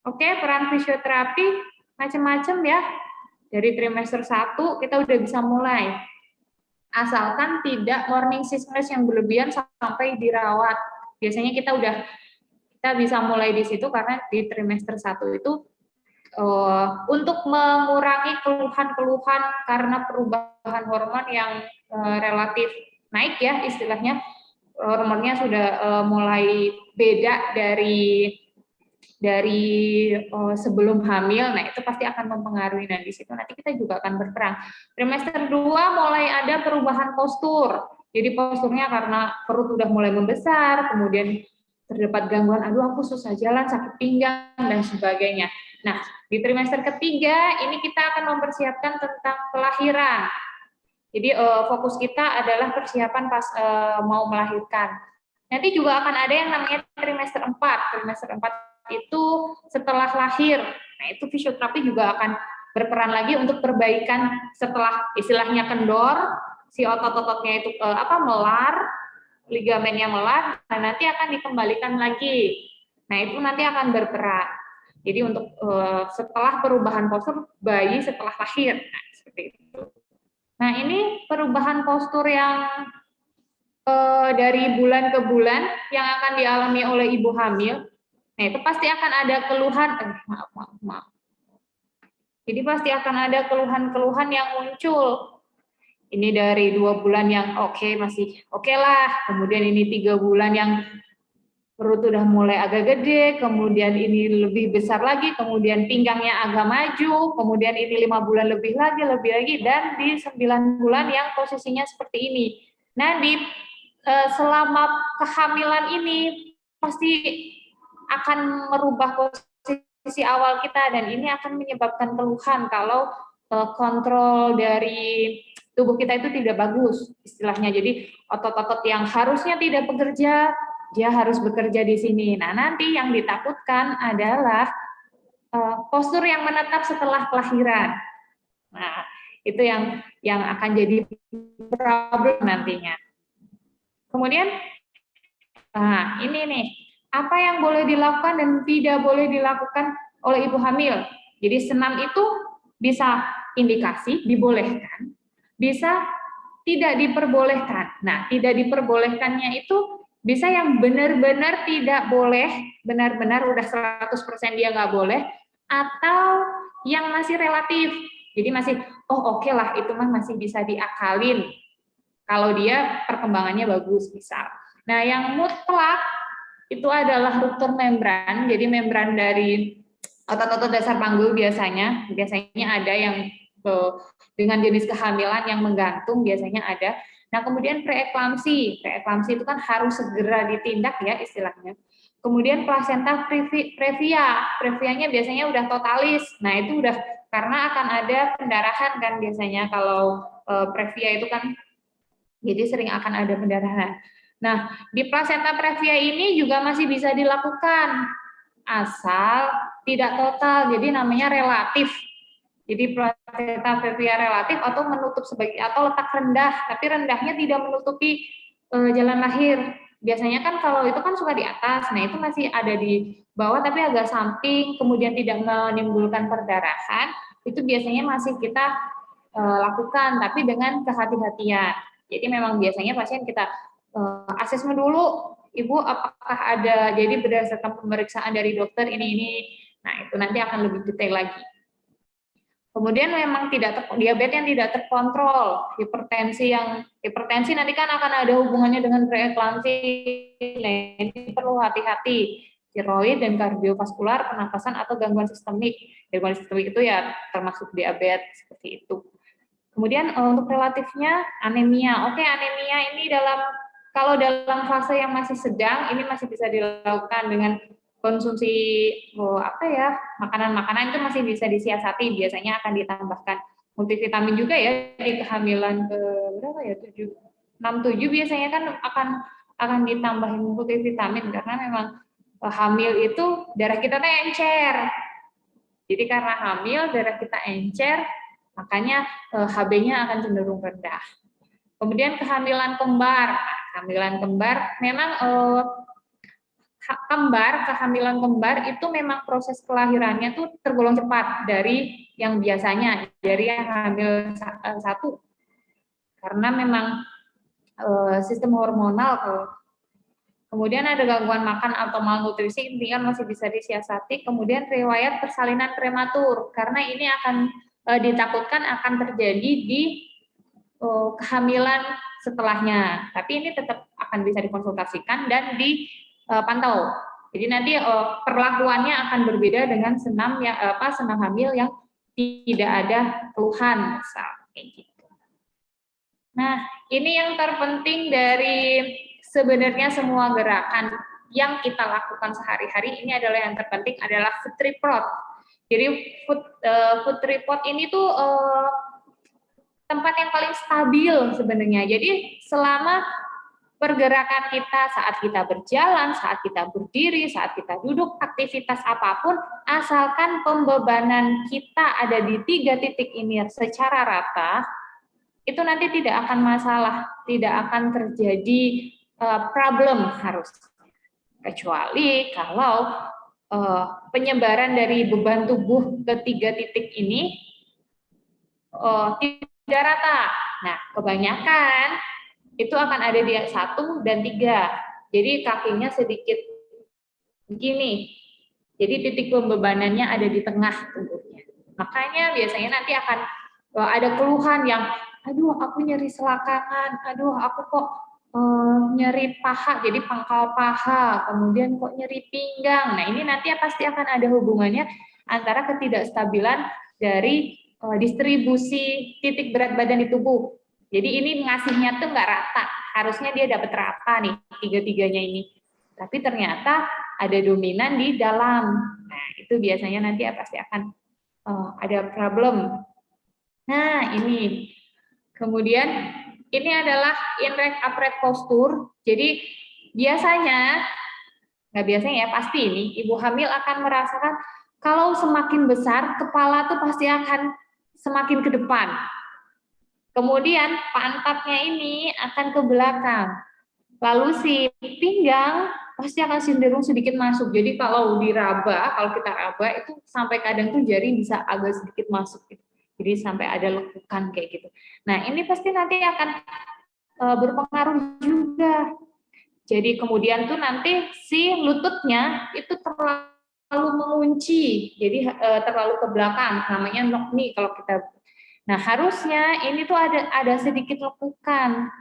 Oke, peran fisioterapi macam-macam ya. Dari trimester 1 kita udah bisa mulai. Asalkan tidak morning sickness yang berlebihan sampai dirawat. Biasanya kita bisa mulai di situ karena di trimester 1 itu untuk mengurangi keluhan-keluhan karena perubahan hormon yang relatif naik ya istilahnya, hormonnya sudah mulai beda dari sebelum hamil. Nah itu pasti akan mempengaruhi. Nah di situ nanti kita juga akan berperan. Trimester 2 mulai ada perubahan postur, jadi posturnya karena perut udah mulai membesar, kemudian terdapat gangguan, aduh aku susah jalan, sakit pinggang dan sebagainya. Nah di trimester ketiga ini kita akan mempersiapkan tentang kelahiran. Jadi fokus kita adalah persiapan pas mau melahirkan. Nanti juga akan ada yang namanya trimester 4. Trimester 4 itu setelah lahir. Nah, itu fisioterapi juga akan berperan lagi untuk perbaikan setelah istilahnya kendor, si otot-ototnya itu melar, ligamennya melar, dan nanti akan dikembalikan lagi. Nah, itu nanti akan berperan. Jadi untuk setelah perubahan postur bayi setelah lahir. Nah, seperti itu. Nah, ini perubahan postur yang dari bulan ke bulan yang akan dialami oleh ibu hamil. Nah, itu pasti akan ada keluhan, maaf. Jadi pasti akan ada keluhan-keluhan yang muncul. Ini dari 2 bulan yang masih oke lah, kemudian ini 3 bulan yang perut udah mulai agak gede, kemudian ini lebih besar lagi, kemudian pinggangnya agak maju, kemudian ini 5 bulan lebih lagi, dan di 9 bulan yang posisinya seperti ini. Nah, selama kehamilan ini pasti akan merubah posisi awal kita, dan ini akan menyebabkan keluhan kalau kontrol dari tubuh kita itu tidak bagus istilahnya. Jadi otot-otot yang harusnya tidak bekerja, dia harus bekerja di sini. Nah, nanti yang ditakutkan adalah postur yang menetap setelah kelahiran. Nah, itu yang akan jadi problem nantinya. Kemudian, nah ini nih, apa yang boleh dilakukan dan tidak boleh dilakukan oleh ibu hamil. Jadi senam itu bisa indikasi dibolehkan, bisa tidak diperbolehkan. Nah, tidak diperbolehkannya itu bisa yang benar-benar tidak boleh, benar-benar udah 100% dia nggak boleh, atau yang masih relatif. Jadi masih, oke lah, itu mah masih bisa diakalin kalau dia perkembangannya bagus, misal. Nah, yang mutlak itu adalah ruptur membran, jadi membran dari otot-otot dasar panggul biasanya ada yang dengan jenis kehamilan yang menggantung biasanya ada. Nah, kemudian preeklamsi itu kan harus segera ditindak ya istilahnya. Kemudian plasenta previanya biasanya udah totalis. Nah, itu udah karena akan ada pendarahan kan biasanya kalau previa itu kan, jadi sering akan ada pendarahan. Nah, di plasenta previa ini juga masih bisa dilakukan asal tidak total, jadi namanya relatif. Jadi plasenta previa relatif atau menutup atau letak rendah, tapi rendahnya tidak menutupi jalan lahir. Biasanya kan kalau itu kan suka di atas, nah itu masih ada di bawah tapi agak samping, kemudian tidak menimbulkan perdarahan, itu biasanya masih kita lakukan, tapi dengan kehati-hatian. Jadi memang biasanya pasien kita asesmen dulu, Ibu apakah ada, jadi berdasarkan pemeriksaan dari dokter ini. Nah, itu nanti akan lebih detail lagi. Kemudian memang diabetes yang tidak terkontrol, hipertensi nanti kan akan ada hubungannya dengan preeklamsi. Nah, ini perlu hati-hati. Tiroid dan kardiovaskular, pernapasan atau gangguan sistemik. Gangguan sistemik itu ya termasuk diabetes seperti itu. Kemudian untuk relatifnya anemia. Anemia ini kalau dalam fase yang masih sedang, ini masih bisa dilakukan dengan konsumsi makanan-makanan itu masih bisa disiasati. Biasanya akan ditambahkan multivitamin juga ya di kehamilan ke berapa ya 6-7 biasanya kan akan ditambahin multivitamin karena memang hamil itu darah kita encer. Jadi karena hamil darah kita encer, makanya HB-nya akan cenderung rendah. Kemudian kehamilan kembar. Kehamilan kembar memang kehamilan kembar itu memang proses kelahirannya tuh tergolong cepat dari yang biasanya, dari yang hamil satu, karena memang sistem hormonal. Kemudian ada gangguan makan atau malnutrisi, intinya masih bisa disiasati. Kemudian riwayat persalinan prematur, karena ini akan ditakutkan akan terjadi di kehamilan setelahnya. Tapi ini tetap akan bisa dikonsultasikan dan dipantau. Jadi nanti perlakuannya akan berbeda dengan senam hamil yang tidak ada keluhan, kayak gitu. Nah, ini yang terpenting dari sebenarnya semua gerakan yang kita lakukan sehari-hari. Ini adalah yang terpenting adalah foot tripod. Jadi foot tripod ini tuh tempat yang paling stabil sebenarnya. Jadi selama pergerakan kita, saat kita berjalan, saat kita berdiri, saat kita duduk, aktivitas apapun, asalkan pembebanan kita ada di 3 titik ini secara rata, itu nanti tidak akan masalah, tidak akan terjadi problem harus. Kecuali kalau penyebaran dari beban tubuh ke 3 titik ini tidak rata. Nah, kebanyakan itu akan ada di 1 dan 3. Jadi kakinya sedikit begini. Jadi titik pembebanannya ada di tengah tubuhnya. Makanya biasanya nanti akan ada keluhan yang, aduh aku nyeri selakangan, aduh aku kok nyeri paha, jadi pangkal paha, kemudian kok nyeri pinggang. Nah ini nanti pasti akan ada hubungannya antara ketidakstabilan dari distribusi titik berat badan di tubuh. Jadi ini ngasihnya tuh nggak rata, harusnya dia dapat rata nih 3-3-nya ini. Tapi ternyata ada dominan di dalam. Nah itu biasanya nanti pasti akan ada problem. Nah ini, kemudian ini adalah inrect upright posture. Jadi biasanya, nggak biasanya ya, pasti ini ibu hamil akan merasakan kalau semakin besar kepala tuh pasti akan semakin ke depan. Kemudian pantatnya ini akan ke belakang. Lalu si pinggang pasti akan cenderung sedikit masuk. Jadi kalau diraba, kalau kita raba itu sampai kadang tuh jari bisa agak sedikit masuk gitu. Jadi sampai ada lekukan kayak gitu. Nah ini pasti nanti akan berpengaruh juga. Jadi kemudian tuh nanti si lututnya itu terlalu mengunci, jadi terlalu ke belakang, namanya knock knee kalau kita. Nah harusnya ini tuh ada sedikit lekukan.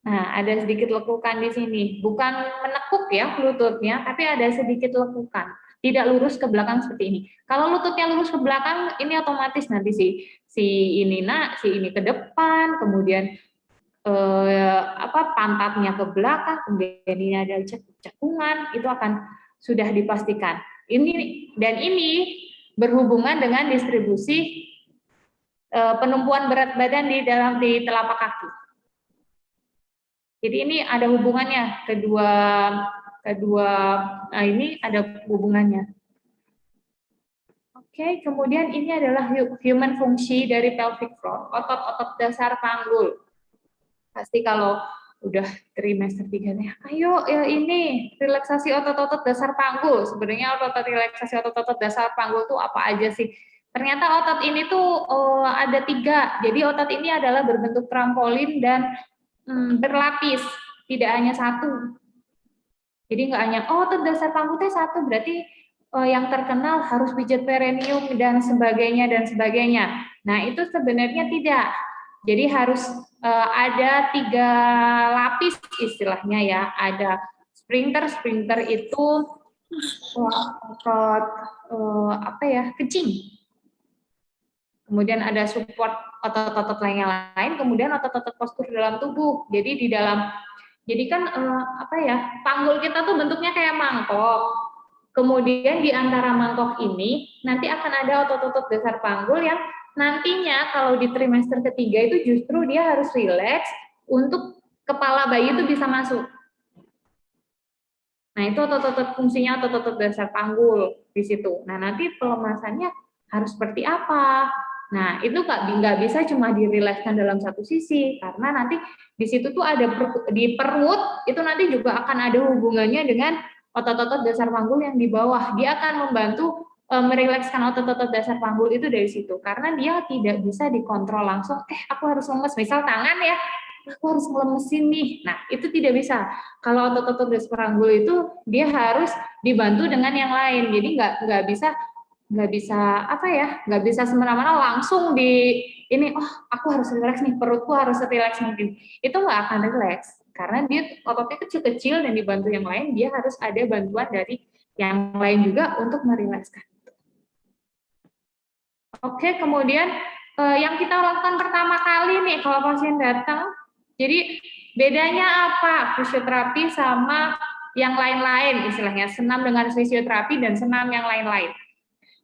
Nah ada sedikit lekukan di sini, bukan menekuk ya lututnya, tapi ada sedikit lekukan. Tidak lurus ke belakang seperti ini. Kalau lututnya lurus ke belakang, ini otomatis nanti si ini ke depan, kemudian pantatnya ke belakang, kemudian ini ada cekungan, itu akan sudah dipastikan. Ini berhubungan dengan distribusi penumpuan berat badan di telapak kaki. Jadi ini ada hubungannya kedua ini ada hubungannya. Oke, kemudian ini adalah human fungsi dari pelvic floor, otot-otot dasar panggul. Pasti kalau udah trimester 3 nih, ayo ya ini relaksasi otot-otot dasar panggul. Sebenarnya relaksasi otot-otot dasar panggul tuh apa aja sih? Ternyata otot ini tuh ada 3. Jadi otot ini adalah berbentuk trampolin dan berlapis, tidak hanya 1. Jadi nggak hanya otot dasar panggul teh 1, berarti yang terkenal harus pijat perineum dan sebagainya. Nah itu sebenarnya tidak. Jadi harus ada 3 lapis istilahnya ya. Ada sprinter itu otot kecing. Kemudian ada support otot-otot lain, kemudian otot-otot postur dalam tubuh. Jadi kan panggul kita tuh bentuknya kayak mangkok. Kemudian di antara mangkok ini nanti akan ada otot-otot dasar panggul yang nantinya kalau di trimester ketiga itu justru dia harus rileks untuk kepala bayi itu bisa masuk. Nah itu otot-otot fungsinya otot-otot dasar panggul di situ. Nah nanti pelemasannya harus seperti apa? Nah itu nggak bisa cuma dirilekskan dalam satu sisi, karena nanti di situ tuh ada di perut itu nanti juga akan ada hubungannya dengan otot-otot dasar panggul yang di bawah. Dia akan membantu merilekskan otot-otot dasar panggul itu dari situ. Karena dia tidak bisa dikontrol langsung, aku harus lemes, misal tangan ya, aku harus melemesin nih. Nah, itu tidak bisa. Kalau otot-otot dasar panggul itu, dia harus dibantu dengan yang lain. Jadi nggak bisa apa ya, nggak bisa semena-mena langsung di ini, aku harus rileks nih, perutku harus rileks mungkin. Itu nggak akan rileks. Karena dia ototnya kecil-kecil dan dibantu yang lain, dia harus ada bantuan dari yang lain juga untuk merilekskan. Oke, kemudian yang kita lakukan pertama kali nih kalau pasien datang, jadi bedanya apa fisioterapi sama yang lain-lain, istilahnya senam dengan fisioterapi dan senam yang lain-lain.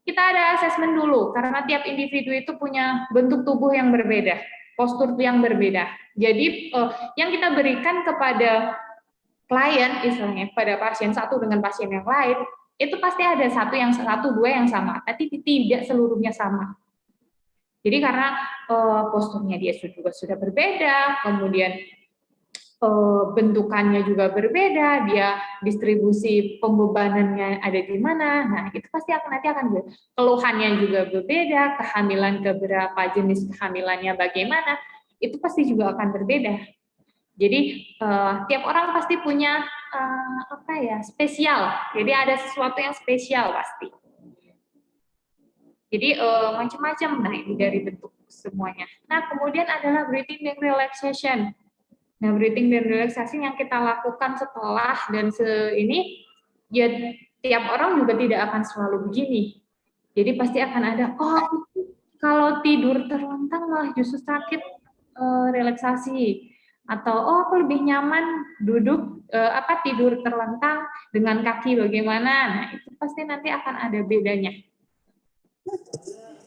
Kita ada asesmen dulu, karena tiap individu itu punya bentuk tubuh yang berbeda, postur yang berbeda. Jadi yang kita berikan kepada klien, istilahnya pada pasien satu dengan pasien yang lain, itu pasti ada satu dua yang sama, tapi tidak seluruhnya sama. Jadi karena posturnya dia juga sudah berbeda, kemudian bentukannya juga berbeda, dia distribusi pembebanannya ada di mana, nah itu pasti nanti akan keluhannya juga berbeda, kehamilan keberapa jenis kehamilannya bagaimana, itu pasti juga akan berbeda. Jadi tiap orang pasti punya spesial, jadi ada sesuatu yang spesial pasti. Jadi macam-macam, nah ini dari bentuk semuanya. Nah kemudian adalah breathing and relaxation. Nah, breathing dan relaksasi yang kita lakukan setelah dan ini, ya tiap orang juga tidak akan selalu begini. Jadi pasti akan ada, kalau tidur terlentang malah justru sakit relaksasi. Atau, aku lebih nyaman duduk, tidur terlentang dengan kaki bagaimana. Nah, itu pasti nanti akan ada bedanya.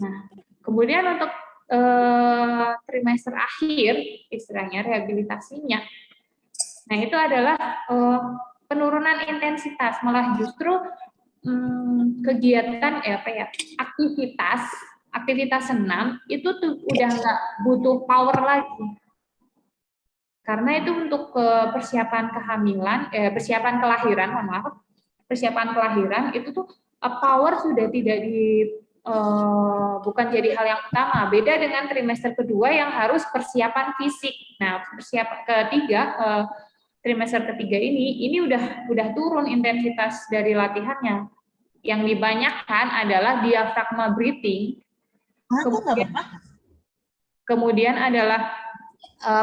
Nah, kemudian untuk trimester akhir, istilahnya rehabilitasinya. Nah, itu adalah penurunan intensitas, malah justru kegiatan aktivitas senam itu tuh udah nggak butuh power lagi. Karena itu untuk persiapan kelahiran itu tuh power sudah tidak bukan jadi hal yang utama. Beda dengan trimester kedua yang harus persiapan fisik. Nah, trimester ketiga ini udah turun intensitas dari latihannya. Yang dibanyakan adalah diafragma breathing. Kemudian adalah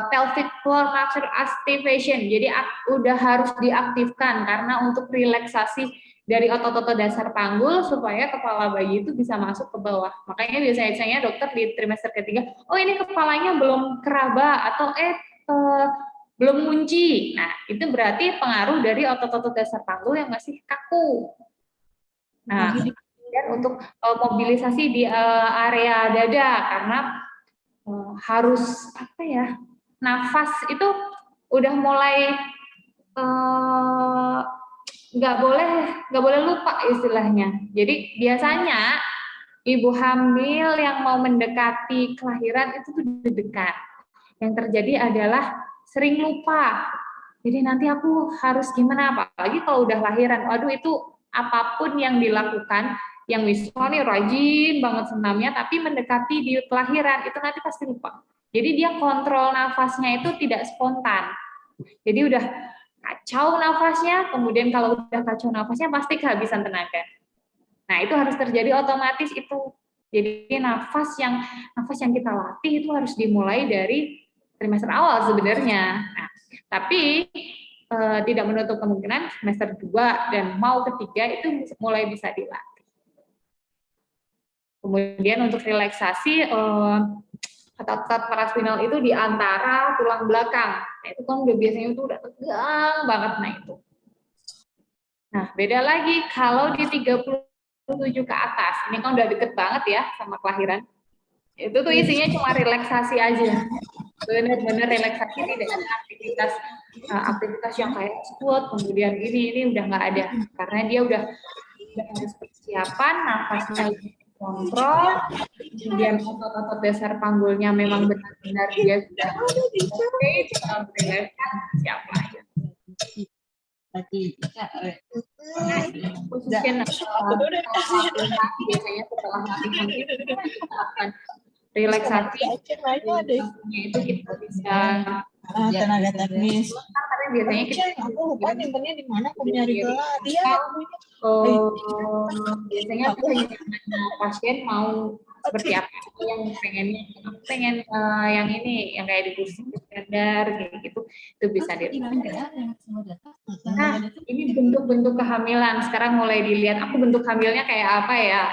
pelvic floor muscle activation. Jadi udah harus diaktifkan karena untuk relaksasi dari otot-otot dasar panggul supaya kepala bayi itu bisa masuk ke bawah. Makanya biasanya dokter di trimester ketiga, ini kepalanya belum keraba atau belum ngunci. Nah, itu berarti pengaruh dari otot-otot dasar panggul yang masih kaku. Nah, dan untuk mobilisasi di area dada karena harus nafas itu udah mulai nggak boleh lupa istilahnya. Jadi biasanya ibu hamil yang mau mendekati kelahiran itu tuh deg-degan. Yang terjadi adalah sering lupa. Jadi nanti aku harus gimana, apalagi kalau udah lahiran. Waduh, itu apapun yang dilakukan, yang misalnya rajin banget senamnya, tapi mendekati di kelahiran itu nanti pasti lupa. Jadi dia kontrol nafasnya itu tidak spontan. Jadi udah kacau nafasnya, kemudian kalau udah kacau nafasnya pasti kehabisan tenaga. Nah, itu harus terjadi otomatis itu. Jadi nafas yang kita latih itu harus dimulai dari trimester awal sebenarnya. Nah, tapi tidak menutup kemungkinan semester 2 dan mau ketiga itu mulai bisa dilatih. Kemudian untuk relaksasi otot paraspinal itu di antara tulang belakang. Nah, itu kan udah biasanya itu udah tegang banget. Nah, itu. Nah, beda lagi kalau di 37 ke atas. Ini kan udah deket banget ya sama kelahiran. Itu tuh isinya cuma relaksasi aja. Benar-benar relaksasi, tidak ada aktivitas yang kayak squat, kemudian ini udah nggak ada. Karena dia udah harus persiapan, nafasnya kontrol, kemudian otot-otot dasar panggulnya memang benar-benar dia sudah oke, relakskan siapa aja. Nah, position biasanya setelah latihan kita akan relaksasi. Itu kita bisa tenaga teknis. tapi biasanya kita Aku lupa nyimpennya di mana, aku nyari ke dia. Biasanya aku nanya pasien mau seperti apa yang pengennya, aku pengen yang ini, yang kayak di kursi standar kayak gitu, itu bisa dilihat. Nah, ini bentuk-bentuk kehamilan. Sekarang mulai dilihat, aku bentuk hamilnya kayak apa ya?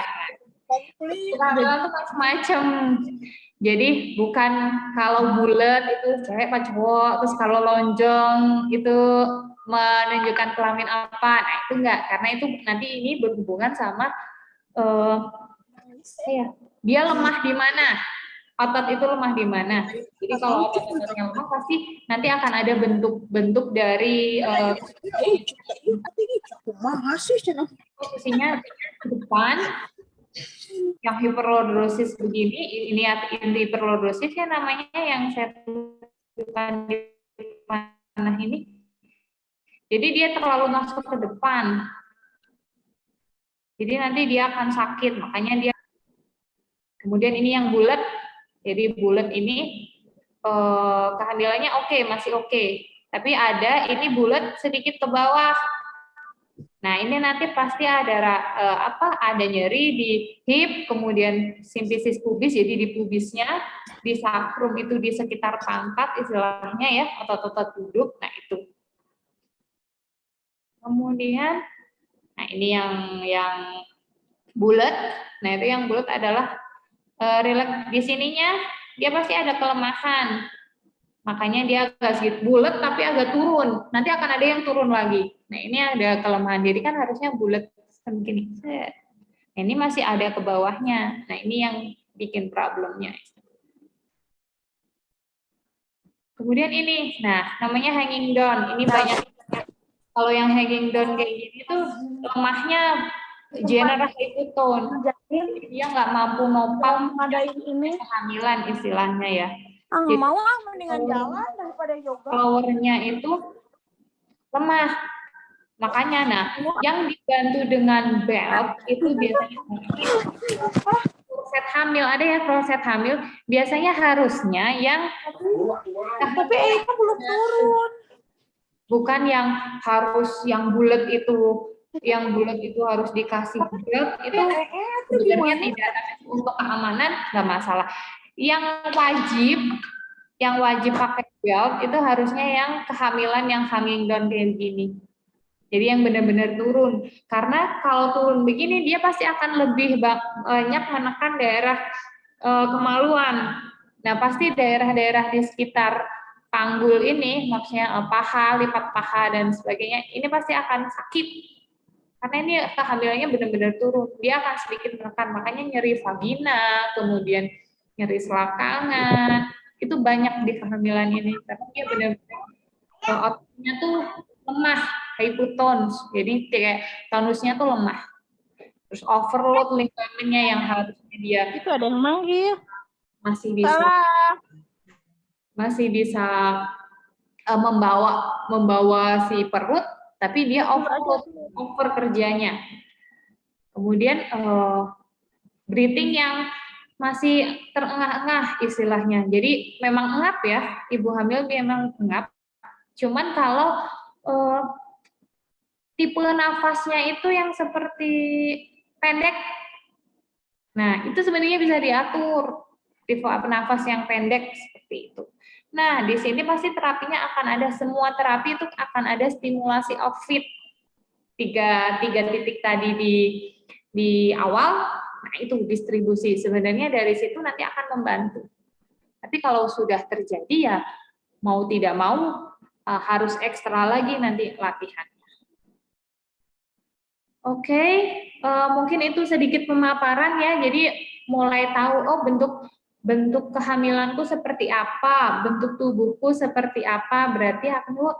Kehamilan itu macam-macam. Jadi bukan kalau bulat itu cewek apa cowok, terus kalau lonjong itu menunjukkan kelamin apa. Nah, itu enggak, karena itu nanti ini berhubungan sama dia lemah di mana. Otot itu lemah di mana. Jadi kalau otot-ototnya lemah pasti nanti akan ada bentuk-bentuk dari posisinya ke depan. Yang hiperlordosis begini, ini hiperlordosis ya namanya, yang saya tunjukkan di panah ini. Jadi dia terlalu masuk ke depan. Jadi nanti dia akan sakit, makanya dia. Kemudian ini yang bulat. Jadi bulat ini kehamilannya oke, masih oke. Tapi ada ini bulat sedikit ke bawah. Nah, ini nanti pasti ada ada nyeri di hip, kemudian simfisis pubis, jadi di pubisnya, di sakrum itu di sekitar pangkat istilahnya ya, otot-otot duduk. Nah, itu. Kemudian nah ini yang bulat. Nah, itu yang bulat adalah rileks di sininya dia pasti ada kelemahan. Makanya dia agak sedikit bulat tapi agak turun. Nanti akan ada yang turun lagi. Nah, ini ada kelemahan. Jadi kan harusnya bulat begini. Nah, ini masih ada ke bawahnya. Nah, ini yang bikin problemnya. Kemudian ini, nah namanya hanging down. Ini banyak. Kalau yang hanging down kayak gini tuh lemahnya general hypotone. Dia nggak mampu nopang kehamilan istilahnya ya. Jadi, mau mendingan jalan daripada yoga. Powernya itu lemah. Makanya, nah, yang dibantu dengan belt itu biasanya kloset hamil, ada ya kloset hamil, biasanya harusnya yang tapi itu belum turun. Bukan yang harus yang bulat itu harus dikasih belt, itu sebenarnya tidak, untuk keamanan nggak masalah. Yang wajib pakai belt itu harusnya yang kehamilan yang hanging down kayak gini. Jadi yang benar-benar turun. Karena kalau turun begini dia pasti akan lebih banyak menekan daerah kemaluan. Nah, pasti daerah-daerah di sekitar panggul ini, maksudnya paha, lipat paha dan sebagainya, ini pasti akan sakit. Karena ini kehamilannya benar-benar turun. Dia akan sedikit menekan, makanya nyeri vagina, kemudian nyeri selangkangan, itu banyak di kehamilan ini. Karena dia benar-benar ototnya tuh lemah, hypotonus. Jadi kayak tonusnya tuh lemah. Terus overload ligamennya yang harusnya dia itu ada yang manggil. Masih bisa membawa si perut, tapi dia over kerjanya. Kemudian breathing yang masih terengah-engah istilahnya. Jadi memang engap ya, ibu hamil memang engap. Cuman kalau tipe nafasnya itu yang seperti pendek, nah itu sebenarnya bisa diatur tipe nafas yang pendek seperti itu. Nah, di sini pasti terapinya akan ada, semua terapi itu akan ada stimulasi outfit tiga titik tadi di awal. Nah, itu distribusi. Sebenarnya dari situ nanti akan membantu. Tapi kalau sudah terjadi ya mau tidak mau harus ekstra lagi nanti latihan. Oke, mungkin itu sedikit pemaparan ya. Jadi mulai tahu bentuk kehamilanku seperti apa, bentuk tubuhku seperti apa. Berarti aku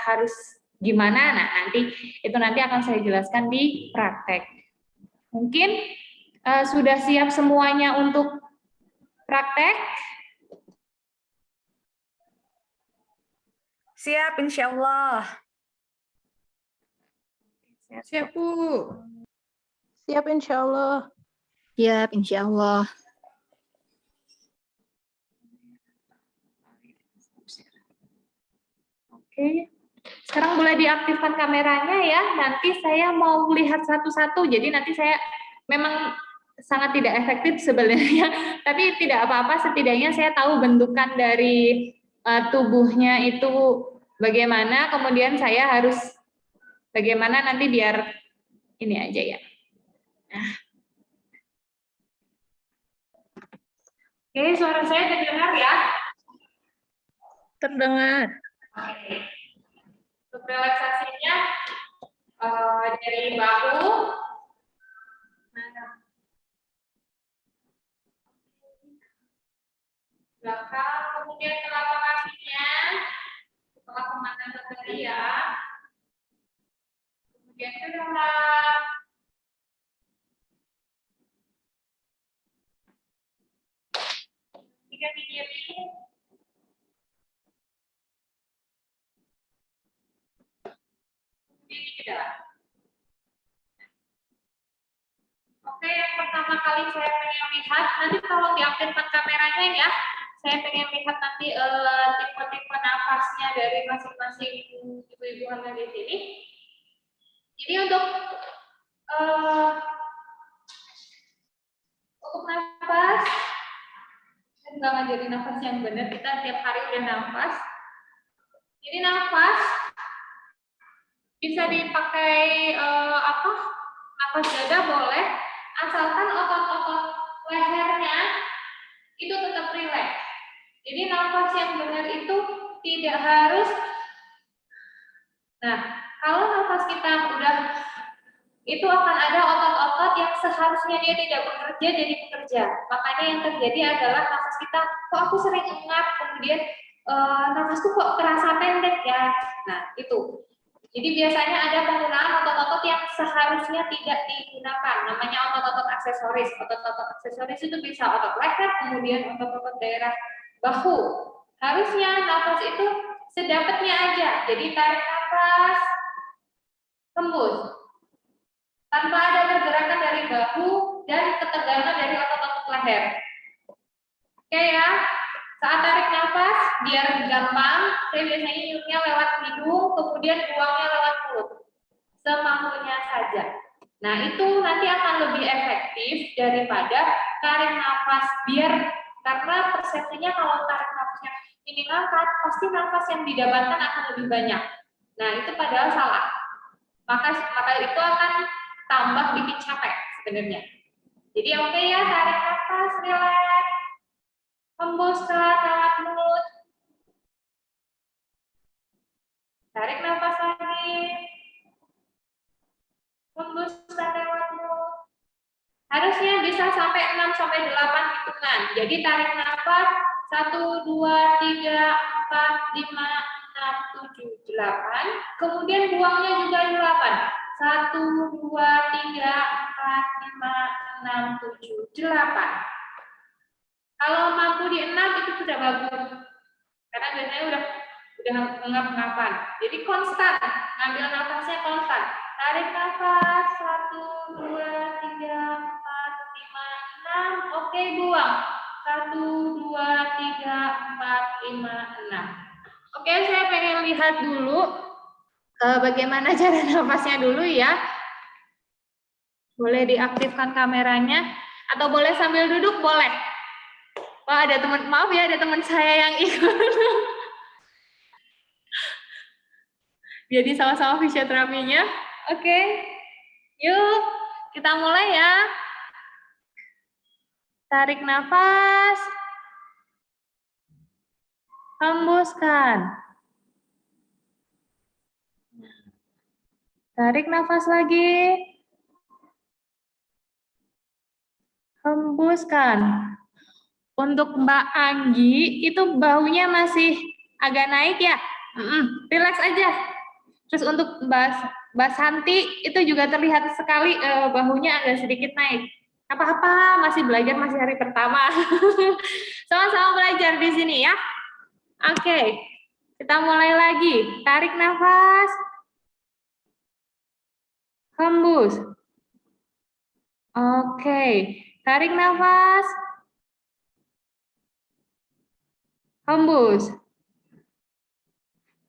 harus gimana? Nah, nanti akan saya jelaskan di praktek. Mungkin sudah siap semuanya untuk praktek? Siap, insya Allah. Siap, Bu. Siap insya Allah. Siap, insya Allah. Oke. Sekarang boleh diaktifkan kameranya ya. Nanti saya mau lihat satu-satu. Jadi nanti saya memang sangat tidak efektif sebenarnya, tapi tidak apa-apa. Setidaknya saya tahu bentukan dari tubuhnya itu bagaimana. Kemudian saya harus bagaimana nanti biar ini aja ya. Nah. Oke, suara saya terdengar ya? Terdengar. Oke. Untuk relaksasinya dari bahu, belakang, kemudian telapak kakinya, setelah pemanasan tadi ya, kemudian ke dalam, tiga di kiri, kemudian ke dalam. Oke, yang pertama kali saya pengen lihat, nanti kalau diaktifkan kameranya ya, saya pengen lihat nanti tipe-tipe nafasnya dari masing-masing ibu-ibu hamil di sini. Jadi untuk nafas, saya nggak ngajarin nafas yang benar, kita tiap hari udah nafas. Jadi nafas bisa dipakai nafas dada boleh, asalkan otot-otot lehernya itu tetap rileks. Jadi nafas yang benar itu tidak harus. Nah, kalau nafas kita udah, itu akan ada otot-otot yang seharusnya dia tidak bekerja jadi bekerja. Makanya yang terjadi adalah nafas kita, kok aku sering engap, kemudian nafasku kok terasa pendek ya. Nah, itu. Jadi biasanya ada penggunaan otot-otot yang seharusnya tidak digunakan, namanya otot-otot aksesoris. Otot-otot aksesoris itu bisa otot leher, kemudian otot-otot daerah bahu. Harusnya nafas itu sedapatnya aja. Jadi tarik nafas, hembus. Tanpa ada pergerakan dari bahu dan ketegangan dari otot-otot leher. Oke ya. Saat tarik nafas, biar gampang, saya biasanya hirunya lewat hidung, kemudian buangnya lewat mulut. Semampunya saja. Nah, itu nanti akan lebih efektif daripada tarik nafas, karena persepsinya kalau tarik nafasnya ini ngangkat, pasti nafas yang didapatkan akan lebih banyak. Nah, itu padahal salah. Maka itu akan tambah bikin capek sebenarnya. Jadi oke ya, tarik nafas, relax. Hembuskan lewat mulut. Tarik nafas lagi. Hembuskan lewat mulut. Harusnya bisa sampai 6 sampai 8 hitungan. Jadi tarik nafas 1 2 3 4 5 6 7 8. Kemudian buangnya juga 8. 1 2 3 4 5 6 7 8. Kalau mampu di 6 itu sudah bagus, karena biasanya udah ngap-ngapan. Jadi konstan, ngambil nafasnya konstan. Tarik nafas 1 2 3 4 5 6. Oke, buang 1 2 3 4 5 6. Oke, saya pengen lihat dulu bagaimana cara nafasnya dulu ya. Boleh diaktifkan kameranya atau boleh sambil duduk, boleh. Wah, ada teman, maaf ya, ada teman saya yang ikut. Jadi sama-sama fisioterapinya. Oke. Yuk, kita mulai ya. Tarik nafas. Hembuskan. Tarik nafas lagi. Hembuskan. Untuk Mbak Anggi, itu bahunya masih agak naik ya? Relax aja. Terus untuk Mbak Santi, itu juga terlihat sekali bahunya agak sedikit naik. Apa-apa, masih belajar, masih hari pertama. Sama-sama belajar di sini ya. Oke, kita mulai lagi. Tarik nafas. Hembus. Oke, tarik nafas. Hembus.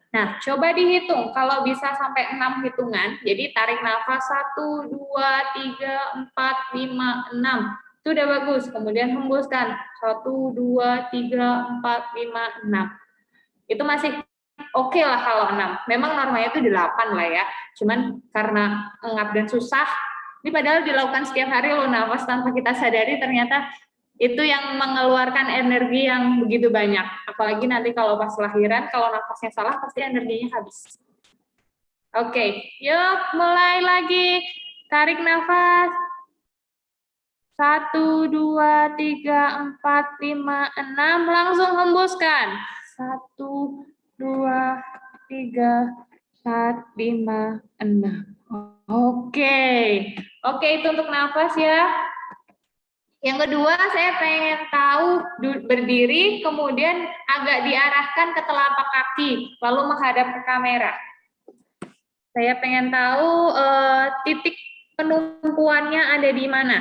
Nah, coba dihitung. Kalau bisa sampai 6 hitungan, jadi tarik nafas 1, 2, 3, 4, 5, 6. Itu udah bagus. Kemudian hembuskan. 1, 2, 3, 4, 5, 6. Itu masih oke lah kalau 6. Memang normanya itu 8 lah ya. Cuman karena engap dan susah, ini padahal dilakukan setiap hari loh nafas tanpa kita sadari, ternyata itu yang mengeluarkan energi yang begitu banyak. Apalagi nanti kalau pas lahiran, kalau nafasnya salah pasti energinya habis. Oke, yuk mulai lagi. Tarik nafas. 1, 2, 3, 4, 5, 6. Langsung hembuskan. 1, 2, 3, 4, 5, 6. Oke. Oke, itu untuk nafas ya. Yang kedua, saya pengen tahu berdiri, kemudian agak diarahkan ke telapak kaki, lalu menghadap ke kamera. Saya pengen tahu titik penumpuannya ada di mana.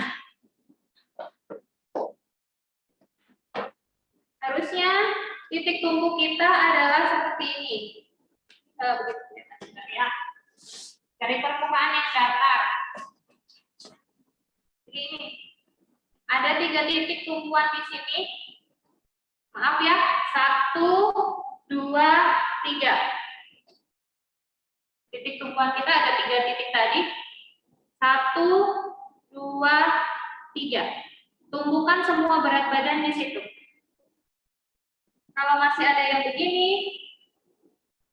Harusnya titik tumpu kita adalah seperti ini. Ya. Dari permukaan yang datar. Begini. Ada 3 titik tumpuan di sini. Maaf ya, 1, 2, 3. Titik tumpuan kita ada 3 titik tadi. 1, 2, 3. Tumbuhkan semua berat badan di situ. Kalau masih ada yang begini,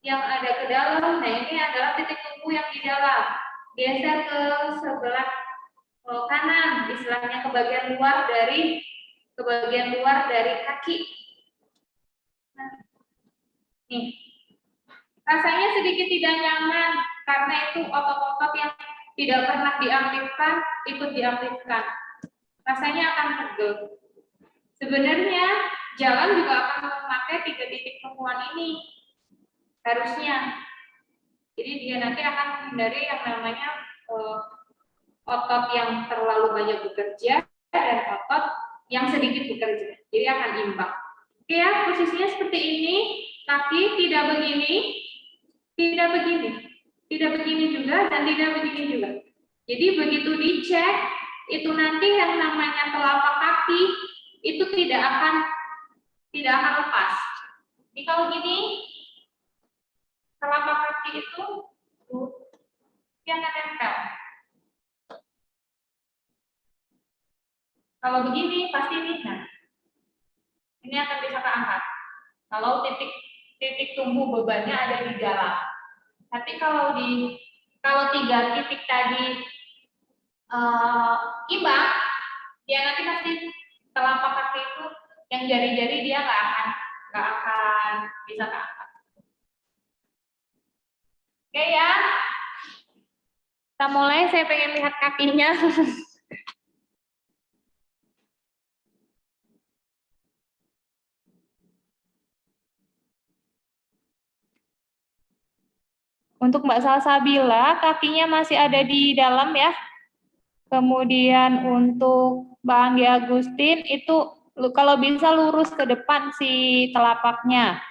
yang ada ke dalam, nah ini adalah titik tumpu yang di dalam. Geser ke sebelah kanan, istilahnya ke bagian luar dari kaki. Nah, nih, rasanya sedikit tidak nyaman karena itu otot-otot yang tidak pernah diaktifkan ikut diaktifkan. Rasanya akan pegel. Sebenarnya jalan juga akan memakai 3 titik tumpuan ini, harusnya. Jadi dia nanti akan menghindari yang namanya otot yang terlalu banyak bekerja dan otot yang sedikit bekerja. Jadi akan imbang. Oke ya, posisinya seperti ini. Kaki tidak begini, tidak begini, tidak begini juga, dan tidak begini juga. Jadi begitu dicek, itu nanti yang namanya telapak kaki itu tidak akan lepas. Jadi kalau gini, telapak kaki itu dia akan nempel. Kalau begini pasti ini, nah, ini akan bisa keangkat. Kalau titik tumbuh bebannya ada di dalam. Tapi kalau 3 titik tadi imbang, dia nanti pasti telapak kaki itu yang jari-jari dia nggak akan bisa keangkat. Oke ya, kita mulai. Saya pengen lihat kakinya. Untuk Mbak Salsabila, kakinya masih ada di dalam ya. Kemudian untuk Mbak Anggi Agustin, itu kalau bisa lurus ke depan si telapaknya.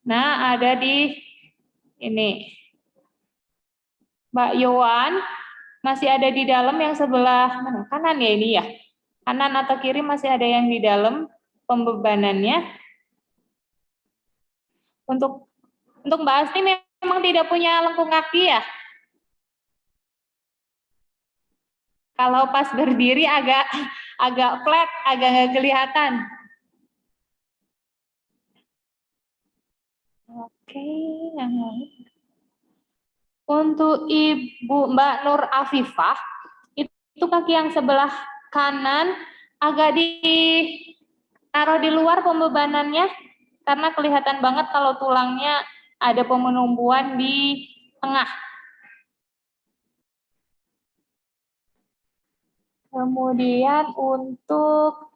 Nah, ada di ini. Mbak Yowan, masih ada di dalam yang sebelah mana? Kanan ya ini ya? Kanan atau kiri masih ada yang di dalam pembebanannya. Untuk Mbak Asti memang tidak punya lengkung kaki ya? Kalau pas berdiri agak flat, agak nggak kelihatan. Oke. Untuk Ibu Mbak Nur Afifah, itu kaki yang sebelah kanan agak ditaruh di luar pembebanannya, karena kelihatan banget kalau tulangnya ada penumpuan di tengah. Kemudian untuk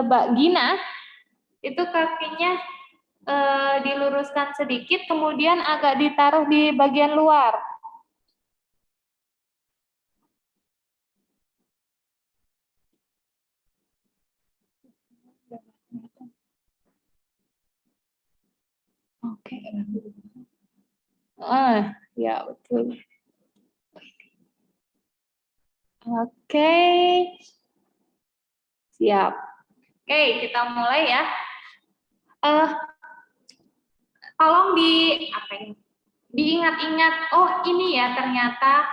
Mbak Gina, itu kakinya diluruskan sedikit, kemudian agak ditaruh di bagian luar. Oke. Ya betul. Oke. Siap. Oke, kita mulai ya. Tolong diingat-ingat. Oh, ini ya ternyata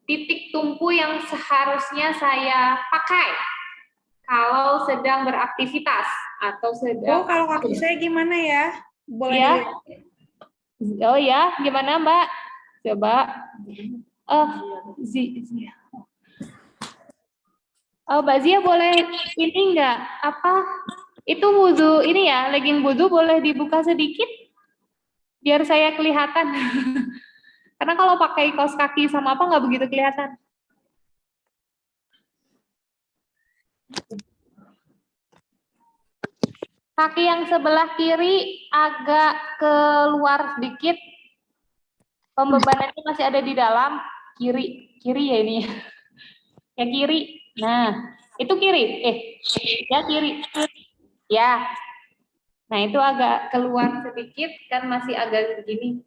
titik tumpu yang seharusnya saya pakai kalau sedang beraktivitas atau sedang. Kalau kaki saya gimana ya? Boleh Ya. dilihat? Oh ya, gimana Mbak? Coba. Mbak Zia boleh ini enggak? Apa? Itu wudhu ini ya, legging wudhu boleh dibuka sedikit? Biar saya kelihatan. Karena kalau pakai kaos kaki sama apa nggak begitu kelihatan. Kaki yang sebelah kiri agak keluar sedikit. Pembebanannya masih ada di dalam. Kiri ya ini. Ya kiri. Nah, itu kiri. Ya kiri. Ya. Nah, itu agak keluar sedikit, kan masih agak begini.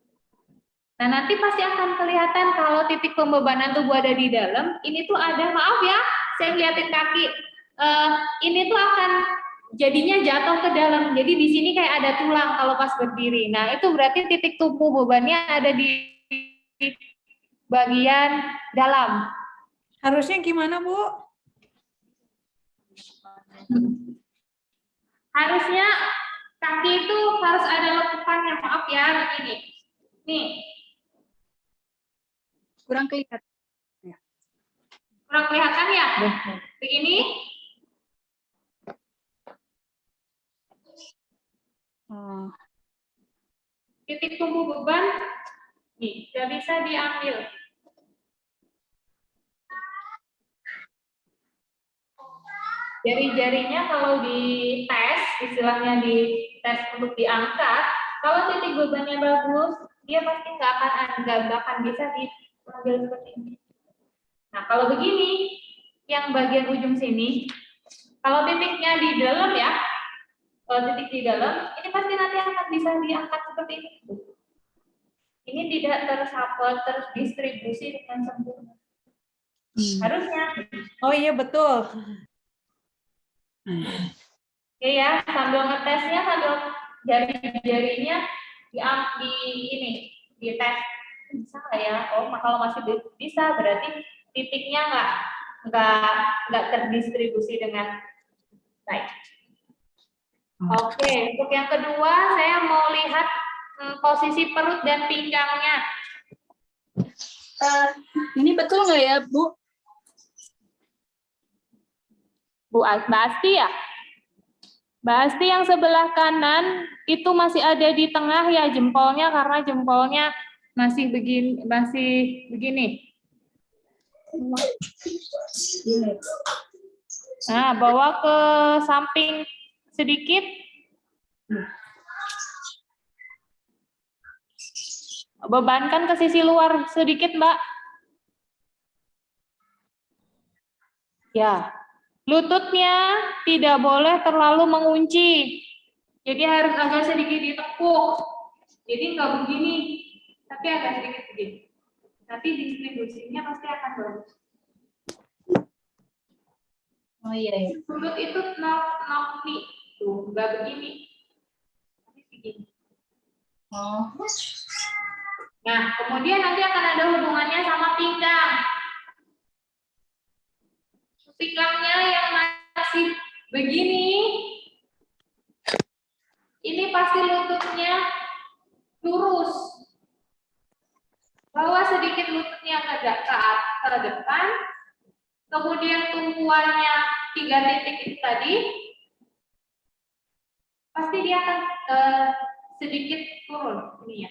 Nah, nanti pasti akan kelihatan kalau titik pembebanan tubuh ada di dalam, ini tuh ada, maaf ya, saya ngeliatin kaki, ini tuh akan jadinya jatuh ke dalam, jadi di sini kayak ada tulang kalau pas berdiri. Nah, itu berarti titik tumpu bebannya ada di bagian dalam. Harusnya gimana, Bu? Harusnya kaki itu harus ada lekukannya, maaf ya, begini. Nih. Kurang kelihatan. Kurang kelihatan ya? Begini. Titik tumpu beban, nih, nggak bisa diambil. Jari-jarinya kalau dites, istilahnya dites untuk diangkat, kalau titik bebannya bagus, dia pasti nggak akan bisa diambil seperti ini. Nah, kalau begini, yang bagian ujung sini, kalau titiknya di dalam ya, kalau titik di dalam, ini pasti nanti akan bisa diangkat seperti ini. Ini tidak terdistribusi dengan sempurna. Harusnya. Oh iya, betul. Oke ya, sambil ngetesnya, sambil jari-jarinya dites. Bisa nggak ya? Oh, kalau masih bisa, berarti titiknya nggak terdistribusi dengan baik. Oke, untuk yang kedua saya mau lihat posisi perut dan pinggangnya. Ini betul nggak ya, Bu? Bu Asti ya? Mbak Asti yang sebelah kanan itu masih ada di tengah ya jempolnya, karena jempolnya masih begini. Nah, bawa ke samping sedikit. Bebankan ke sisi luar sedikit, Mbak. Ya. Lututnya tidak boleh terlalu mengunci. Jadi harus agak sedikit ditekuk. Jadi nggak begini, tapi agak sedikit begini. Nanti distribusinya pasti akan bagus. Oh iya. Mulut itu knock nih, tuh nggak begini, tapi begini. Oh. Nah, kemudian nanti akan ada hubungannya sama pinggang. Pinggangnya yang masih begini, ini pasti lututnya lurus. Bawa sedikit lututnya ke depan, kemudian tumpuannya 3 titik itu tadi, pasti dia akan sedikit turun ini ya.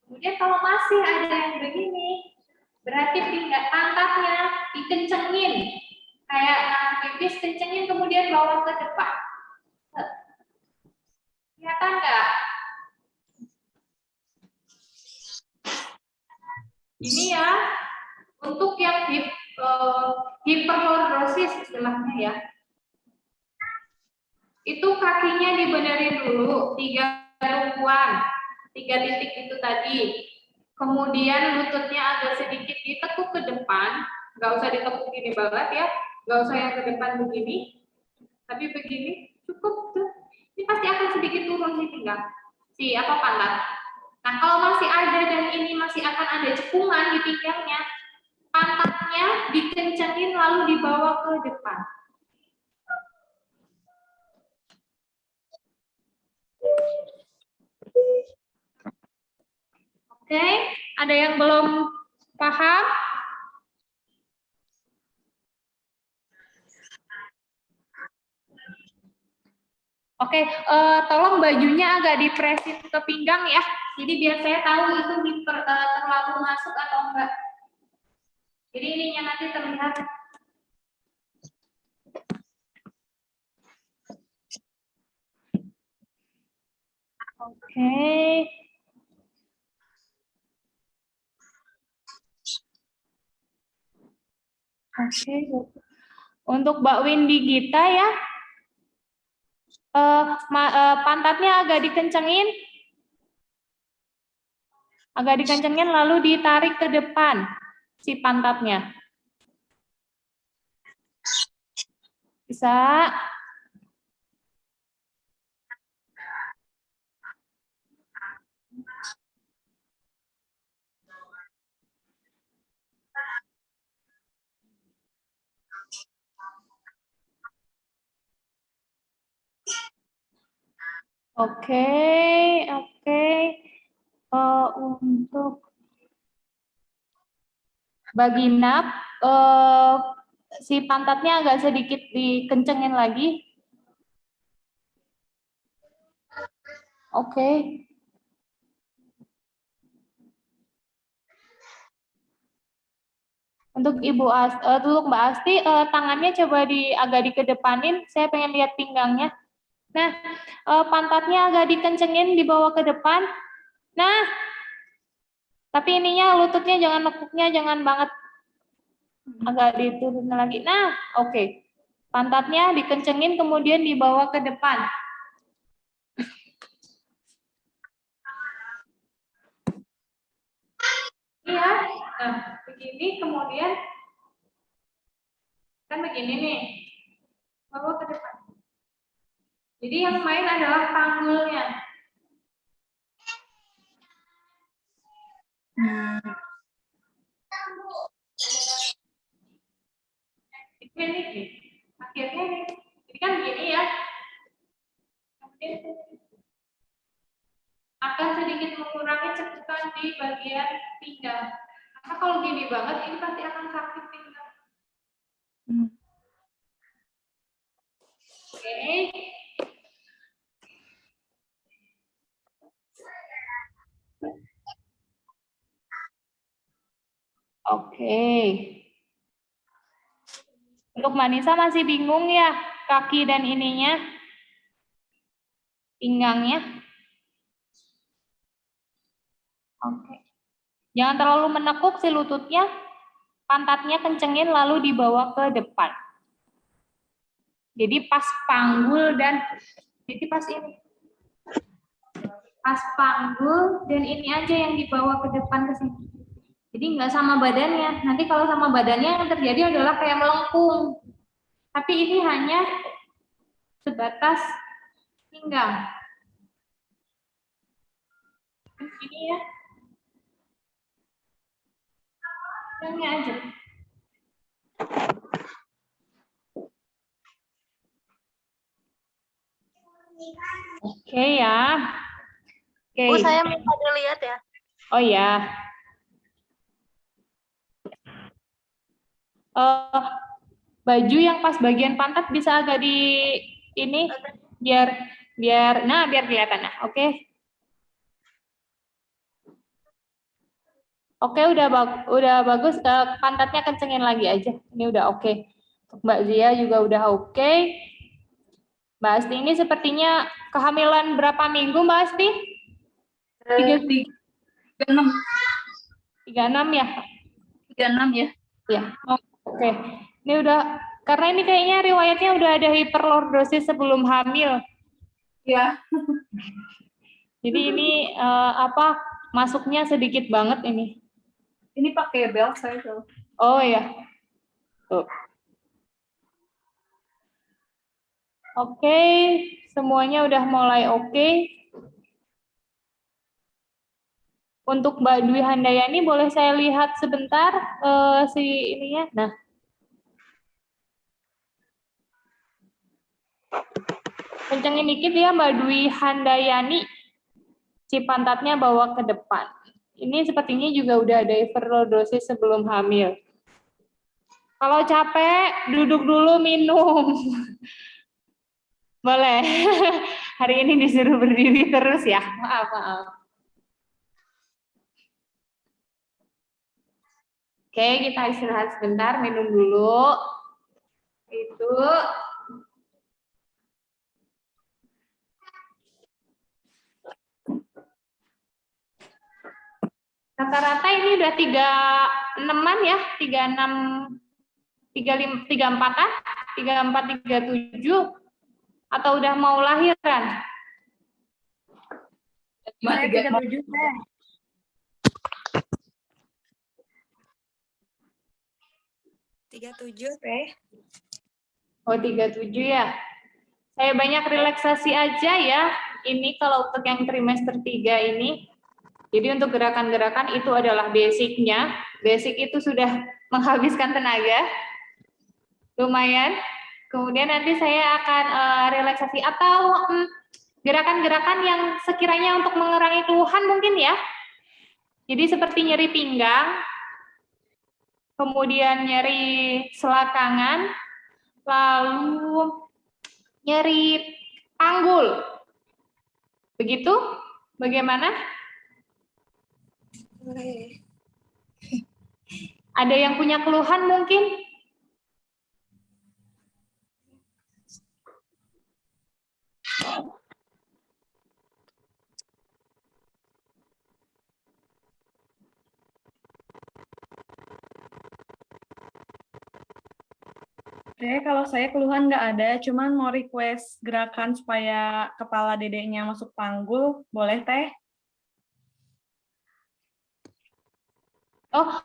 Kemudian kalau masih ada yang begini, berarti pantatnya dikencengin, kayak pipis kencengin, kemudian bawa ke depan. Kelihatan nggak? Ini ya, untuk yang hiperlordosis istilahnya ya. Itu kakinya dibenerin dulu, 3 tumpuan, 3 titik itu tadi. Kemudian lututnya agak sedikit ditekuk ke depan, nggak usah ditekuk gini banget ya, nggak usah yang ke depan begini, tapi begini cukup tuh. Ini pasti akan sedikit turun sih pinggang, pantat. Nah kalau masih ada dan ini masih akan ada cekungan di pinggangnya, pantatnya dikencengin lalu dibawa ke depan. Oke, ada yang belum paham? Oke, tolong bajunya agak dipresin ke pinggang ya. Jadi biar saya tahu itu terlalu masuk atau enggak. Jadi ininya nanti terlihat. Oke. Oke. Untuk Mbak Windy Gita ya. Pantatnya agak dikencengin. Agak dikencengin lalu ditarik ke depan si pantatnya. Bisa? Oke. Untuk Baginap, si pantatnya agak sedikit dikencengin lagi. Oke. Untuk untuk Mbak Asti, tangannya coba agak dikedepanin. Saya pengen lihat pinggangnya. Nah, pantatnya agak dikencengin, dibawa ke depan. Nah, tapi ininya lututnya jangan nekuknya, jangan banget. Agak diturunin lagi. Nah, oke. Pantatnya dikencengin, kemudian dibawa ke depan. Iya, nah begini kemudian kan begini nih, bawa ke depan. Jadi yang main adalah panggulnya. Ini akhirnya nih, ini kan begini ya. Kemudian akan sedikit mengurangi cekukan di bagian pinggang. Karena kalau gini banget, ini pasti akan sakit pinggang. Oke. Oke. Untuk Manisa masih bingung ya, kaki dan ininya, pinggangnya. Oke. Jangan terlalu menekuk si lututnya, pantatnya kencengin lalu dibawa ke depan. Jadi pas panggul dan jadi pas ini. Pas panggul dan ini aja yang dibawa ke depan ke sini. Jadi nggak sama badannya. Nanti kalau sama badannya yang terjadi adalah kayak melengkung. Tapi ini hanya sebatas pinggang. Ini ya. Pinggangnya aja. Oke ya. Oke. Bu, saya minta dilihat ya. Oh ya. Baju yang pas bagian pantat bisa agak di ini biar kelihatan. Nah, oke. Oke, udah bagus. Pantatnya kencengin lagi aja. Ini udah oke. Untuk Mbak Zia juga udah oke. Mbak Asti ini sepertinya kehamilan berapa minggu, Mbak Asti? 36 36 ya? 36 ya. Ya. Oke. Ini udah, karena ini kayaknya riwayatnya udah ada hiperlordosis sebelum hamil. Ya. Jadi ini masuknya sedikit banget ini. Ini pakai bel saya tuh. Oh ya. Tuh. Oke, semuanya udah mulai oke. Untuk Mbak Dwi Handayani boleh saya lihat sebentar si ininya. Nah. Kencengin dikit ya Mbak Dwi Handayani. Si pantatnya bawa ke depan. Ini sepertinya juga udah ada hiperlordosis sebelum hamil. Kalau capek, duduk dulu minum. Boleh. Hari ini disuruh berdiri terus ya. Maaf. Oke, kita istirahat sebentar, minum dulu. Itu. Rata-rata ini udah 36-an ya, 36, 35, 34-an, 34, 37, atau udah mau lahiran? Saya 37, Teh. 37, Teh. Oh, 37 ya. Saya banyak relaksasi aja ya. Ini kalau untuk yang trimester 3 ini. Jadi untuk gerakan-gerakan itu adalah basicnya. Basic itu sudah menghabiskan tenaga. Lumayan. Kemudian nanti saya akan relaksasi atau gerakan-gerakan yang sekiranya untuk mengurangi keluhan mungkin ya. Jadi seperti nyeri pinggang, kemudian nyeri selakangan, lalu nyeri panggul. Begitu? Bagaimana? Ada yang punya keluhan mungkin? Kalau saya keluhan nggak ada, cuman mau request gerakan supaya kepala dedeknya masuk panggul, boleh Teh? Oh,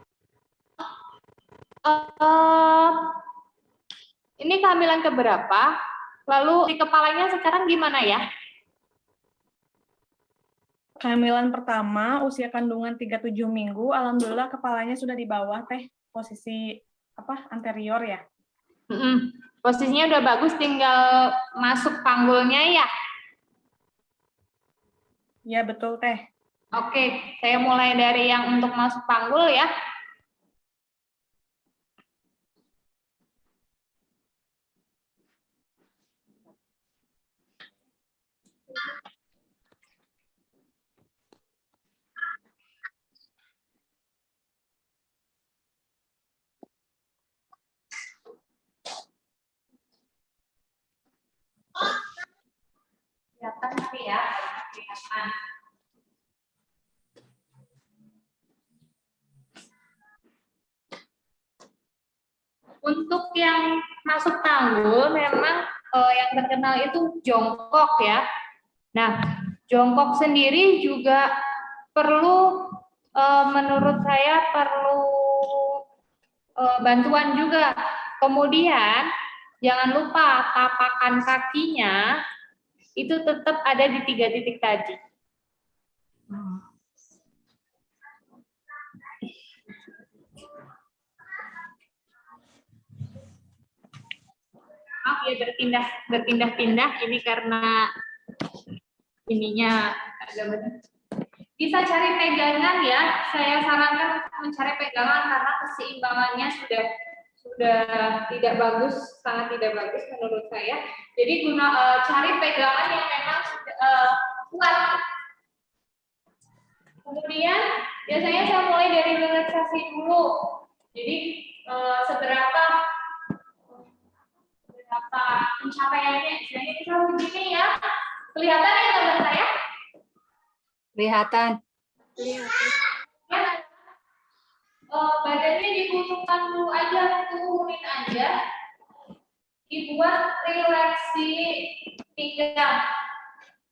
ini kehamilan keberapa? Lalu di kepalanya sekarang gimana ya? Kehamilan pertama, usia kandungan 37 minggu, alhamdulillah kepalanya sudah di bawah Teh, posisi anterior ya. Posisinya udah bagus, tinggal masuk panggulnya ya? Ya betul Teh. Oke, saya mulai dari yang untuk masuk panggul ya. Kelihatan nanti ya, kelihatan. Untuk yang masuk panggul memang yang terkenal itu jongkok ya. Nah, jongkok sendiri juga perlu menurut saya perlu bantuan juga. Kemudian jangan lupa tapakan kakinya itu tetap ada di 3 titik tadi. Maaf ya berpindah-pindah ini karena ininya agak benar. Bisa cari pegangan ya. Saya sarankan untuk mencari pegangan karena keseimbangannya sudah tidak bagus, sangat tidak bagus menurut saya. Jadi cari pegangan yang memang kuat. Kemudian biasanya saya mulai dari relaksasi dulu. Jadi seberapa pencapaiannya. Istilahnya kita begini ya. Kelihatan ya gambar saya? Kelihatan. Ya. Badannya dikucukkan dulu aja, turunin aja. Dibuat rileksi pinggang.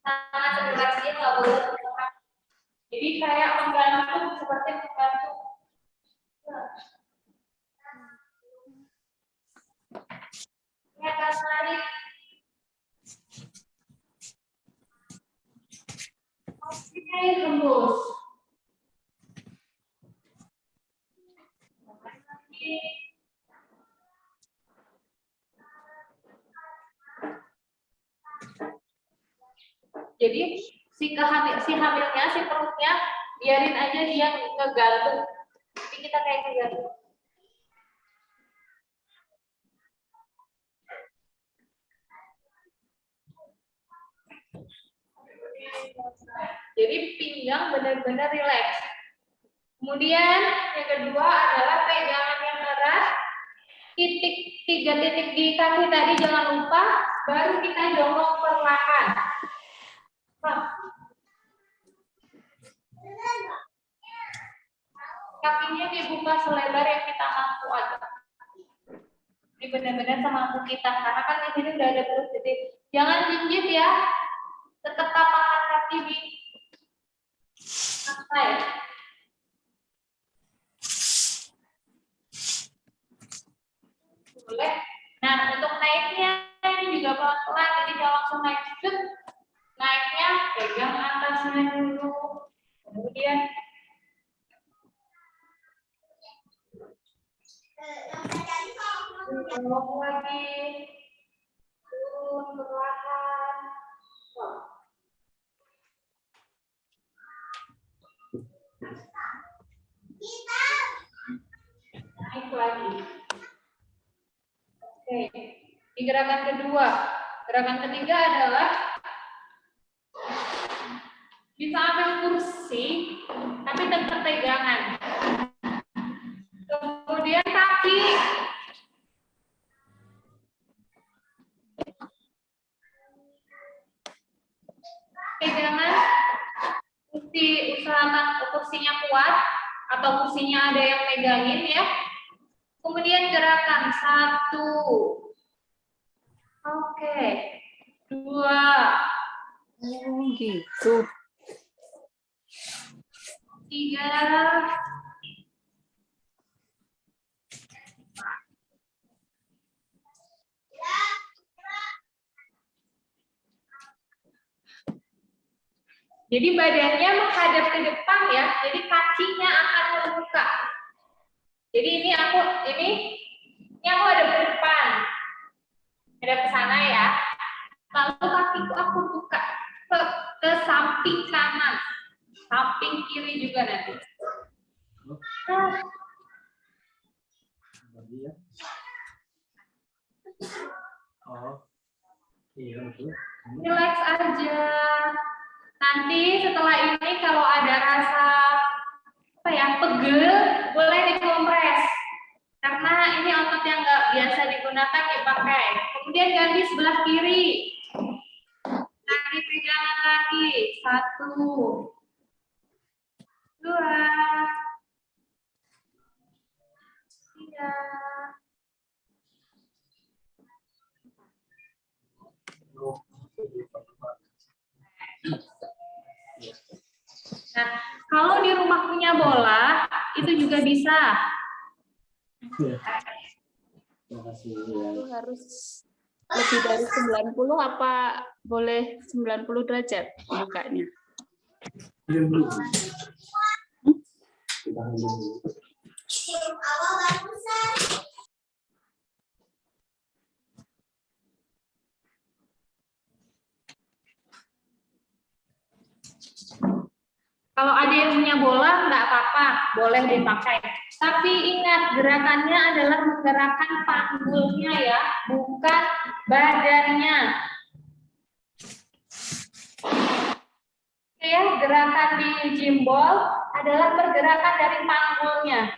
Sangat rileksi, nggak boleh bergerak. Jadi kayak menggantung, seperti menggantung. Ini akan menarik. Oke, tembus. Jadi si hamilnya, si perutnya biarin aja dia ngegantung. Jadi kita kayak ngegantung. Jadi pinggang benar-benar rileks. Kemudian yang kedua adalah pegangan yang erat. Tiga titik di kaki tadi jangan lupa. Baru kita jongkok perlahan. Kakinya dibuka selebar yang kita mampu aja. Jadi benar-benar semampu kita. Karena kan di sini udah ada perut, jadi jangan jinjit ya. Tetap tapakan kaki di lantai. Boleh. Nah, untuk naiknya ini juga pelan-pelan, jadi jangan langsung naik. Naiknya pegang atasnya dulu, kemudian turun lagi, turun perlahan. Naik lagi. Oke, di gerakan kedua. Gerakan ketiga adalah bisa ambil kursi, tapi tetap pegangan. Kemudian kaki. Pegangan. Usahakan kursinya kuat, atau kursinya ada yang megangin ya. Kemudian gerakan 1. Oke. 2. Oh, gitu. 3. Jadi badannya menghadap ke depan ya, jadi kakinya akan membuka. Jadi ini aku ada ke depan, ada ke sana ya. Lalu kakiku aku buka ke samping kanan, samping kiri juga nanti. Relax aja. Nanti setelah ini kalau ada rasa pegel, boleh dikompres. Karena ini otot yang nggak biasa digunakan dipakai. Kemudian ganti sebelah kiri. Lagi pegangan lagi. 1. 2. 3. Nah, kalau di rumah punya bola, itu juga bisa. Itu harus lebih dari 90 apa boleh 90 derajat bukanya? Kalau ada yang punya bola, nggak apa-apa, boleh dipakai. Tapi ingat, gerakannya adalah menggerakkan panggulnya ya, bukan badannya. Oke ya, gerakan di gimbal adalah pergerakan dari panggulnya.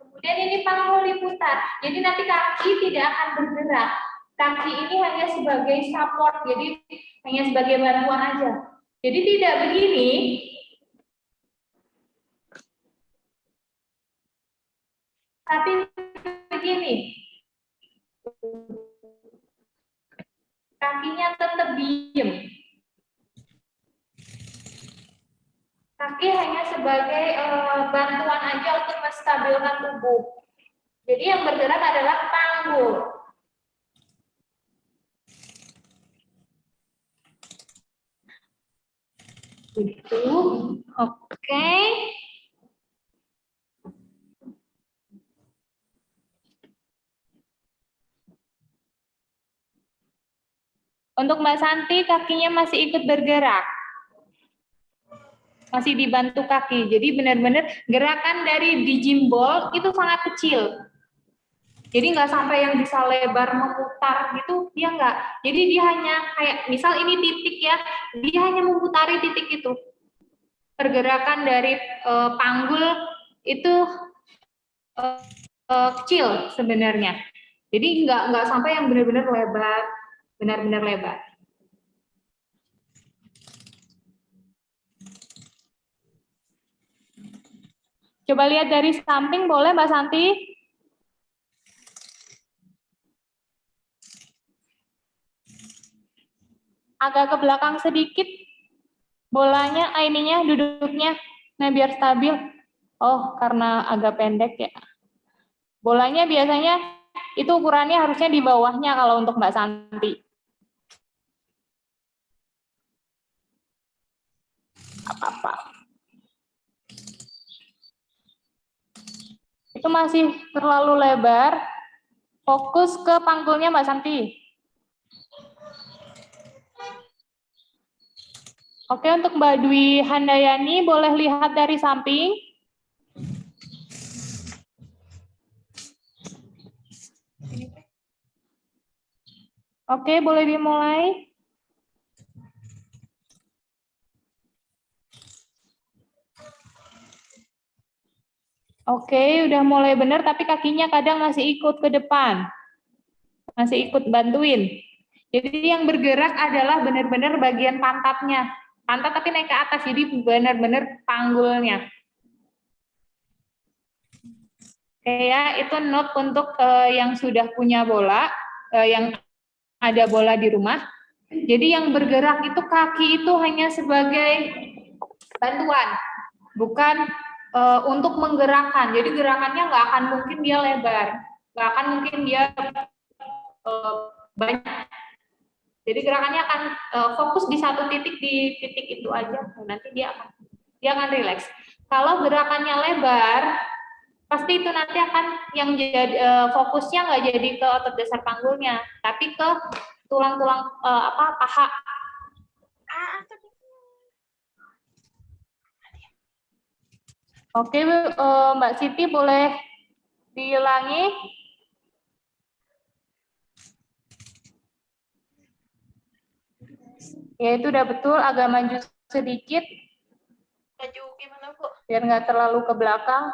Kemudian ini panggul diputar, jadi nanti kaki tidak akan bergerak. kaki ini hanya sebagai support, jadi hanya sebagai bantuan aja. Jadi tidak begini, tapi begini. Kakinya tetap diem. Kaki hanya sebagai bantuan aja untuk menstabilkan tubuh. Jadi yang bergerak adalah panggul. Gitu. Oke. Untuk Mbak Santi, kakinya masih ikut bergerak. Masih dibantu kaki. Jadi benar-benar gerakan dari dijimbol itu sangat kecil. Jadi nggak sampai yang bisa lebar memutar gitu, dia nggak. Jadi dia hanya kayak, misal ini titik ya, dia hanya memutari titik itu. Pergerakan dari panggul itu kecil sebenarnya. Jadi nggak sampai yang benar-benar lebar, benar-benar lebar. Coba lihat dari samping, boleh Mbak Santi? Agak ke belakang sedikit, bolanya, ininya, duduknya, nah biar stabil. Oh, karena agak pendek ya. Bolanya biasanya itu ukurannya harusnya di bawahnya kalau untuk Mbak Santi. Apa-apa. Itu masih terlalu lebar. Fokus ke panggulnya Mbak Santi. Oke, untuk Mbak Dwi Handayani boleh lihat dari samping. Oke, boleh dimulai. Oke, udah mulai benar, tapi kakinya kadang masih ikut ke depan. Masih ikut bantuin. Jadi yang bergerak adalah benar-benar bagian pantatnya. Pantat tapi naik ke atas, jadi benar-benar panggulnya. Oke ya, itu note untuk yang sudah punya bola, yang ada bola di rumah. Jadi yang bergerak itu kaki itu hanya sebagai bantuan, bukan untuk menggerakkan. Jadi gerakannya nggak akan mungkin dia lebar, nggak akan mungkin dia banyak. Jadi gerakannya akan fokus di satu titik, di titik itu aja. Nanti dia akan rileks. Kalau gerakannya lebar, pasti itu nanti akan yang jadi fokusnya nggak jadi ke otot dasar panggulnya, tapi ke tulang-tulang paha. Oke, Mbak Siti boleh diulangi. Ya, itu udah betul, agak maju sedikit. Maju gimana, Bu? Biar nggak terlalu ke belakang.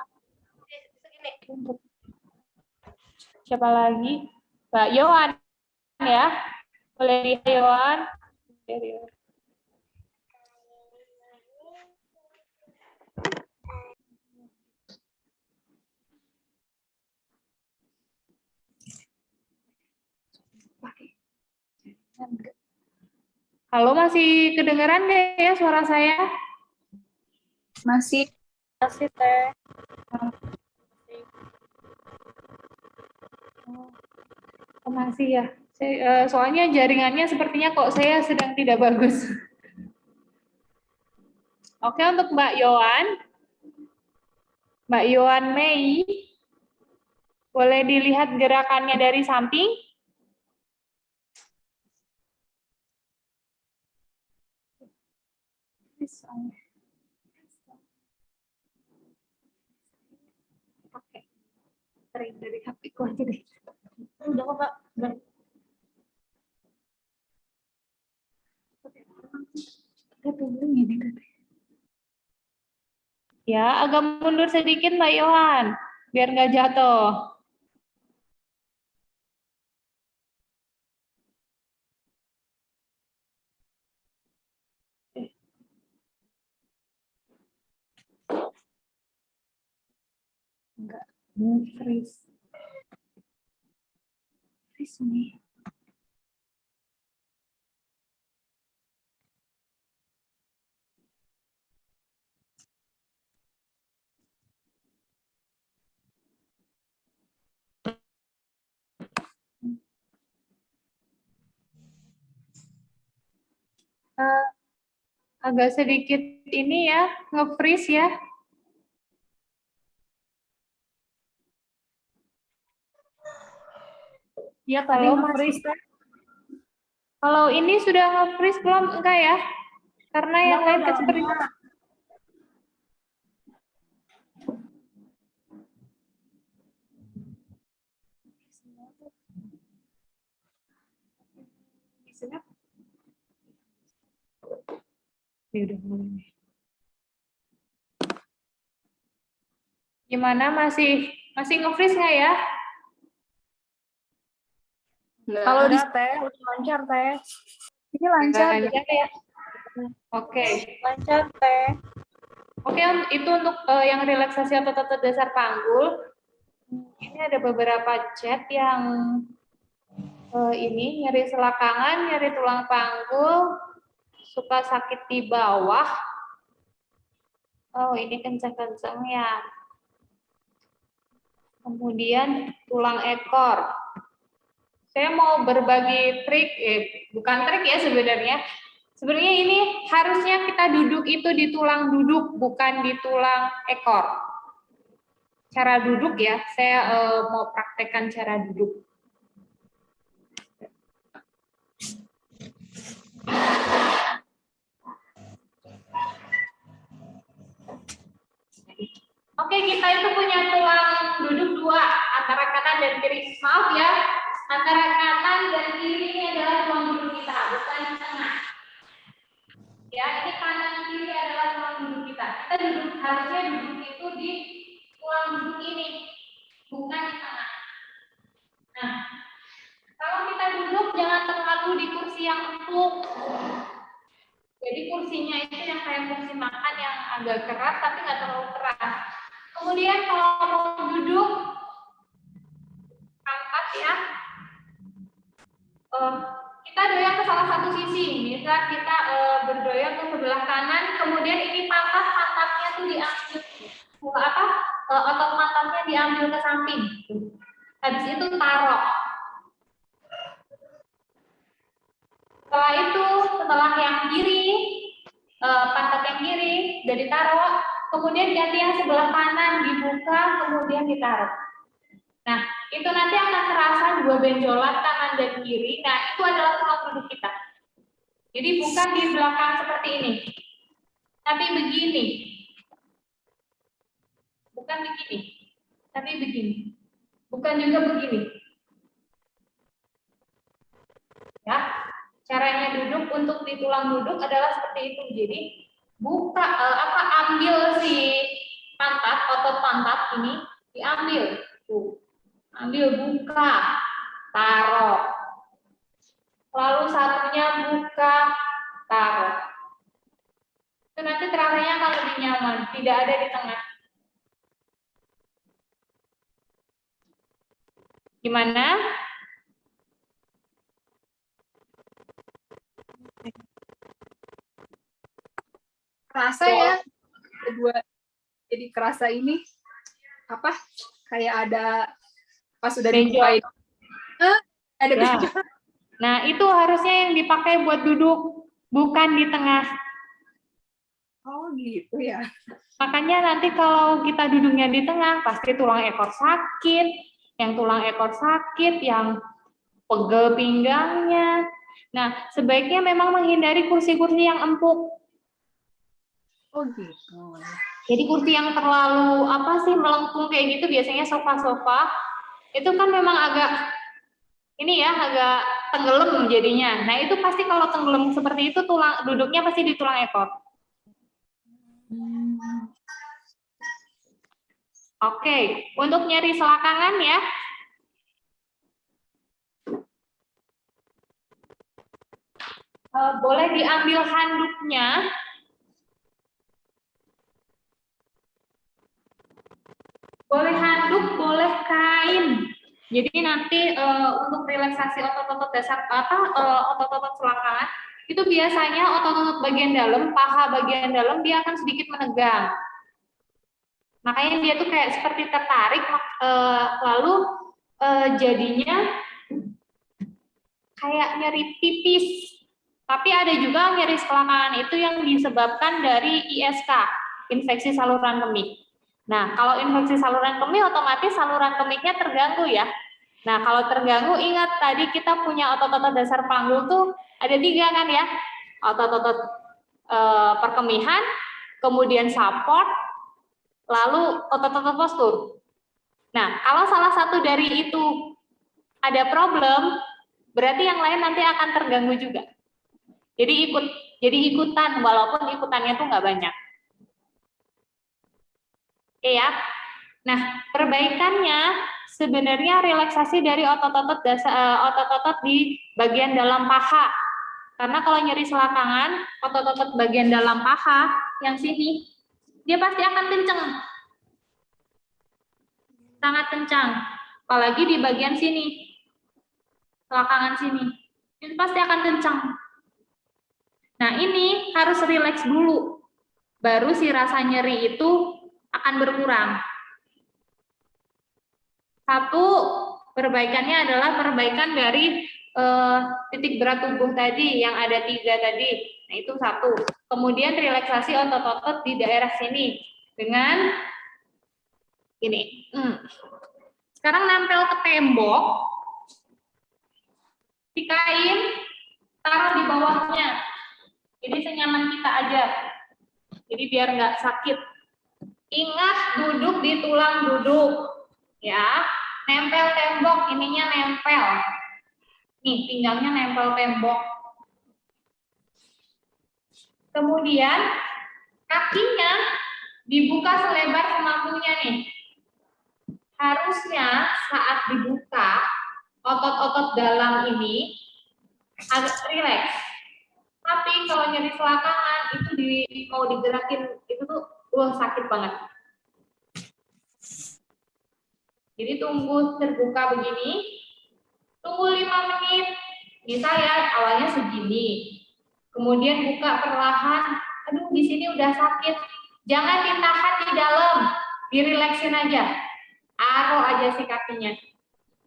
Segini. Siapa lagi? Mbak Yohan ya. Boleh lihat Yohan. Halo, masih kedengaran deh ya suara saya? Masih. Masih, Teh. Oh, masih ya. Soalnya jaringannya sepertinya kok saya sedang tidak bagus. Oke, untuk Mbak Yohan Mei, boleh dilihat gerakannya dari samping? Oke, sering dari HP ku aja deh. Udah kok, Pak. Ya, agak mundur sedikit Mbak Yohan, biar nggak jatuh. Enggak, freeze. Freeze nih. Agak sedikit ini ya, nge-freeze ya. Iya, tadi Kalau nge-freeze, Teh. Kalau ini sudah nge-freeze belum? Enggak ya? Karena yang Enggak, lain seperti dalamnya. Ya udah mulai. Gimana, masih nge-freeze nggak ya? Kalau di Enggak, Teh, udah lancar, Teh. Ini lancar, Lancar ya? Oke. lancar, Teh. Oke, itu untuk yang relaksasi otot-otot dasar panggul. Ini ada beberapa chat yang ini nyeri selakangan, nyeri tulang panggul, suka sakit di bawah. Oh, ini kencang-kencang ya. Kemudian tulang ekor. Saya mau berbagi trik, bukan trik ya sebenarnya. Sebenarnya ini harusnya kita duduk itu di tulang duduk, bukan di tulang ekor. Cara duduk ya, saya mau praktekkan cara duduk. Oke, kita itu punya tulang duduk dua, antara kanan dan kiri. Maaf ya, antara kanan dan kiri ini adalah tulang duduk kita, bukan di tengah. Ya, ini kanan kiri adalah tulang duduk kita. Kita duduk, harusnya duduk itu di tulang duduk ini, bukan di tengah. Nah, kalau kita duduk jangan terlalu di kursi yang empuk. Jadi kursinya itu yang kayak kursi makan yang agak keras tapi nggak terlalu keras. Kemudian kalau mau duduk, angkat ya. Kita doyan ke salah satu sisi. Misal kita berdoyan ke sebelah kanan, kemudian ini pantatnya tuh diambil, otot pantatnya diambil ke samping. Habis itu taruh. Setelah yang kiri, pantat yang kiri udah ditaruh, kemudian ganti yang sebelah kanan dibuka, kemudian ditaruh. Nah, itu nanti akan terasa dua benjolan kanan dan kiri. Nah, itu adalah tulang duduk kita. Jadi bukan di belakang seperti ini, tapi begini. Bukan begini, tapi begini. Bukan juga begini. Ya, caranya duduk untuk di tulang duduk adalah seperti itu. Jadi buka ambil si pantat, otot pantat ini diambil. Tuh. Ambil, buka, taruh. Lalu satunya buka, taruh. Itu nanti terasanya akan lebih nyaman, tidak ada di tengah. Gimana? kerasa ya, kedua jadi kerasa ini apa? Kayak ada pas sudah Benjol. dibukain. Ada Ya. benjol. Nah, itu harusnya yang dipakai buat duduk, bukan di tengah. Oh gitu ya. Makanya nanti kalau kita duduknya di tengah, pasti tulang ekor sakit, yang pegel pinggangnya. Nah, sebaiknya memang menghindari kursi-kursi yang empuk. Oh gitu. Jadi kursi yang terlalu melengkung kayak gitu, biasanya sofa-sofa, itu kan memang agak tenggelam jadinya. Nah, itu pasti kalau tenggelam seperti itu tulang duduknya pasti di tulang ekor. Oke, untuk nyeri selakangan ya. Boleh diambil handuknya. Boleh Jadi nanti untuk relaksasi otot-otot dasar otot-otot selangkangan itu biasanya otot-otot bagian dalam, paha bagian dalam dia akan sedikit menegang. Makanya dia tuh kayak seperti tertarik, lalu jadinya kayak nyeri pipis. Tapi ada juga nyeri selangkangan itu yang disebabkan dari ISK, infeksi saluran kemih. Nah, kalau infeksi saluran kemih otomatis saluran kemihnya terganggu ya. Nah, kalau terganggu ingat tadi kita punya otot-otot dasar panggul tuh ada 3 kan ya. Otot-otot perkemihan, kemudian support, lalu otot-otot postur. Nah, kalau salah satu dari itu ada problem, berarti yang lain nanti akan terganggu juga. Jadi ikutan, walaupun ikutannya tuh nggak banyak. Oke ya. Nah, perbaikannya sebenarnya relaksasi dari otot-otot di bagian dalam paha. Karena kalau nyeri selangkangan, otot-otot bagian dalam paha yang sini, dia pasti akan kenceng. Sangat kencang. Apalagi di bagian sini. Selangkangan sini. Itu pasti akan kencang. Nah, ini harus rileks dulu. Baru si rasa nyeri itu akan berkurang. Satu, perbaikannya adalah perbaikan dari titik berat tubuh tadi, yang ada 3 tadi. Nah, itu satu. Kemudian relaksasi otot-otot di daerah sini. Dengan ini. Sekarang nempel ke tembok. Sikain, taruh di bawahnya. Jadi senyaman kita aja. Jadi biar nggak sakit. Ingat duduk di tulang duduk. Ya, nempel tembok, ininya nempel. Nih, pinggangnya nempel tembok. Kemudian kakinya dibuka selebar semampunya nih. Harusnya saat dibuka, otot-otot dalam ini agak rileks. Tapi kalau nyeri selangkangan itu mau digerakin itu tuh sakit banget. Jadi tunggu terbuka begini, tunggu 5 menit. Bisa ya, awalnya segini. Kemudian buka perlahan. Aduh, di sini udah sakit. Jangan ditahan di dalam, dirileksin aja. Taruh aja si kakinya.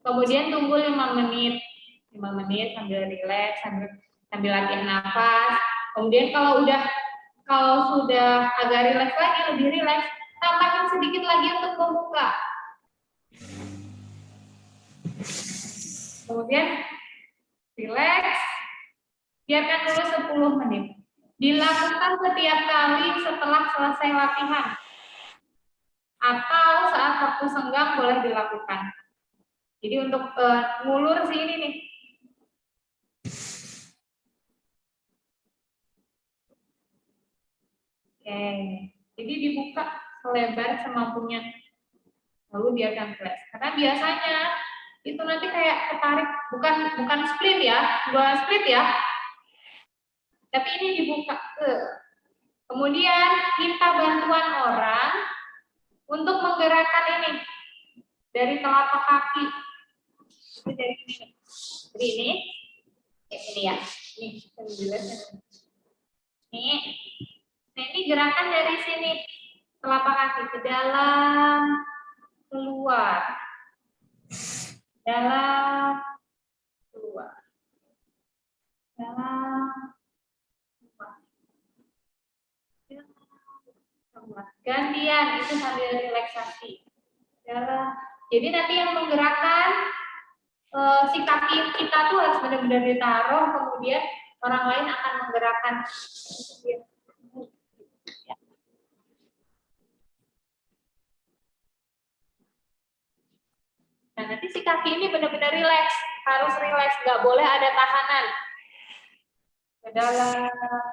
Kemudian tunggu 5 menit. 5 menit sambil rileks, sambil latihan nafas. Kemudian kalau sudah agak rileks lagi, lebih rileks, tambahkan sedikit lagi untuk membuka. Kemudian rileks, biarkan dulu 10 menit. Dilakukan setiap kali setelah selesai latihan. Atau saat waktu senggang boleh dilakukan. Jadi untuk ngulur sini nih. Oke, jadi dibuka selebar semampunya. Lalu biarkan rileks. Karena biasanya itu nanti kayak ketarik, bukan split ya, 2 split ya. Tapi ini dibuka. Kemudian minta bantuan orang untuk menggerakkan ini dari telapak kaki. Dari ini. Jadi ini ya. Ini. Nah, ini gerakan dari sini. Telapak kaki ke dalam, keluar. Dalam, keluar. Dalam, keluar. Gantian, itu sambil relaksasi. Dalam. Jadi nanti yang menggerakkan si kaki kita tuh harus benar-benar ditaruh, kemudian orang lain akan menggerakkan. Nah, nanti si kaki ini benar-benar rileks, harus rileks, nggak boleh ada tahanan.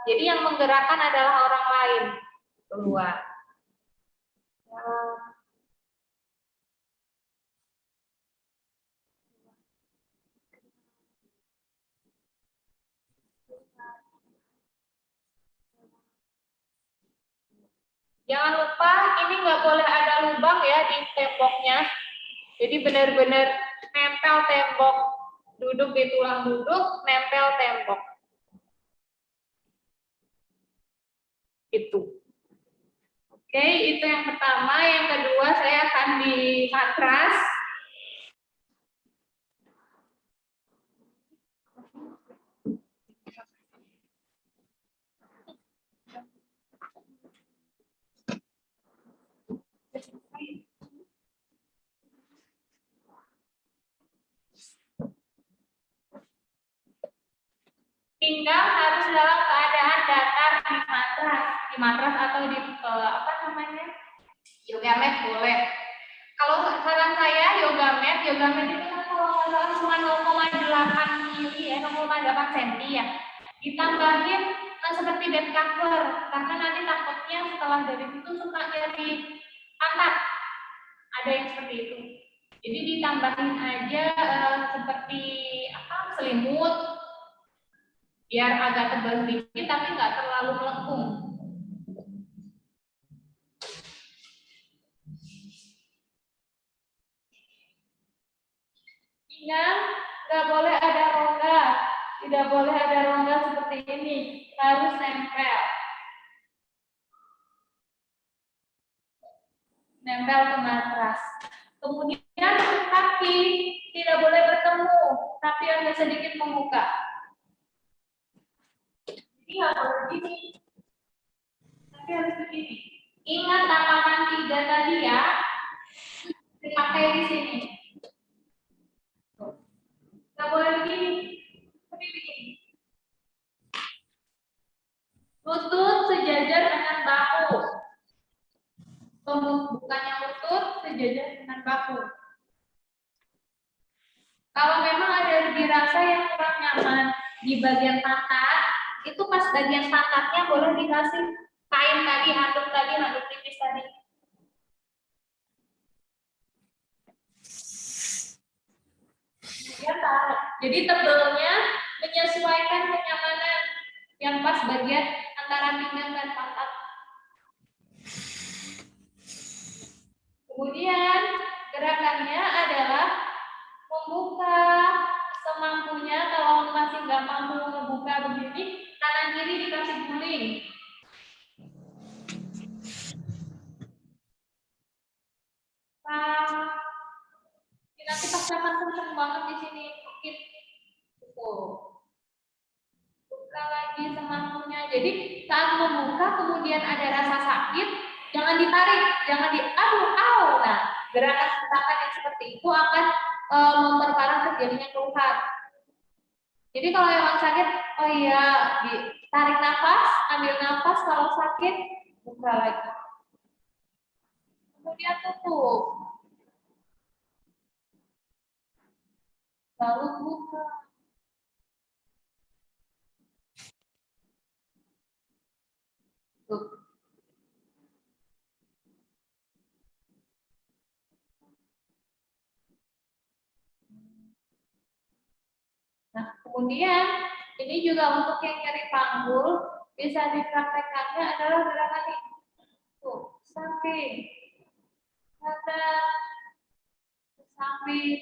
Jadi yang menggerakkan adalah orang lain. Keluar. Jangan lupa ini nggak boleh ada lubang ya di temboknya. Jadi benar-benar nempel tembok. Duduk di tulang duduk, nempel tembok. Itu. Oke, itu yang pertama. Yang kedua, saya akan di matras. Pinggang harus dalam keadaan datar di matras atau di apa namanya, yoga mat boleh. Kalau saran saya yoga mat itu kan kalau nggak salah cuma 0,8 mili, 0,8 cm ya. Ditambahin seperti bed cover, karena nanti takutnya setelah dari itu suka nyeri pantat. Ada yang seperti itu. Jadi ditambahin aja seperti apa, selimut, biar agak tebal sedikit tapi nggak terlalu melengkung. Pinggang nggak boleh ada rongga, tidak boleh ada rongga seperti ini, harus nempel. Nempel ke matras. Kemudian kaki tidak boleh bertemu, tapi agak sedikit membuka. Ini harus begini, tapi harus begini. Ingat tatanan 3 tadi ya, dipakai di sini. Nggak boleh begini, tapi begini. Lutut sejajar dengan bahu. Pembukannya lutut sejajar dengan bahu. Kalau memang ada dirasa yang kurang nyaman di bagian pantat, itu pas bagian pantatnya boleh dikasih kain tadi, handuk tipis tadi. Kemudian taruh. Jadi tebelnya menyesuaikan kenyamanan yang pas bagian antara pinggang dan pantat. Kemudian gerakannya adalah membuka semampunya. Kalau masih nggak mampu membuka begini, kanan kiri dikasih guling. Nanti pas makan kenceng banget di sini, sakit. Buka lagi semampunya. Jadi saat membuka kemudian ada rasa sakit, jangan ditarik, jangan au. Nah, gerakan yang seperti itu akan memperparah terjadinya keluhan. Jadi kalau emang sakit, oh iya, tarik nafas, ambil nafas. Kalau sakit, buka lagi. Kemudian tutup. Lalu buka. Tuh. Nah, kemudian ini juga untuk yang nyeri panggul, bisa dipraktekannya adalah gerakan ini. Tuh, samping, kanan, samping,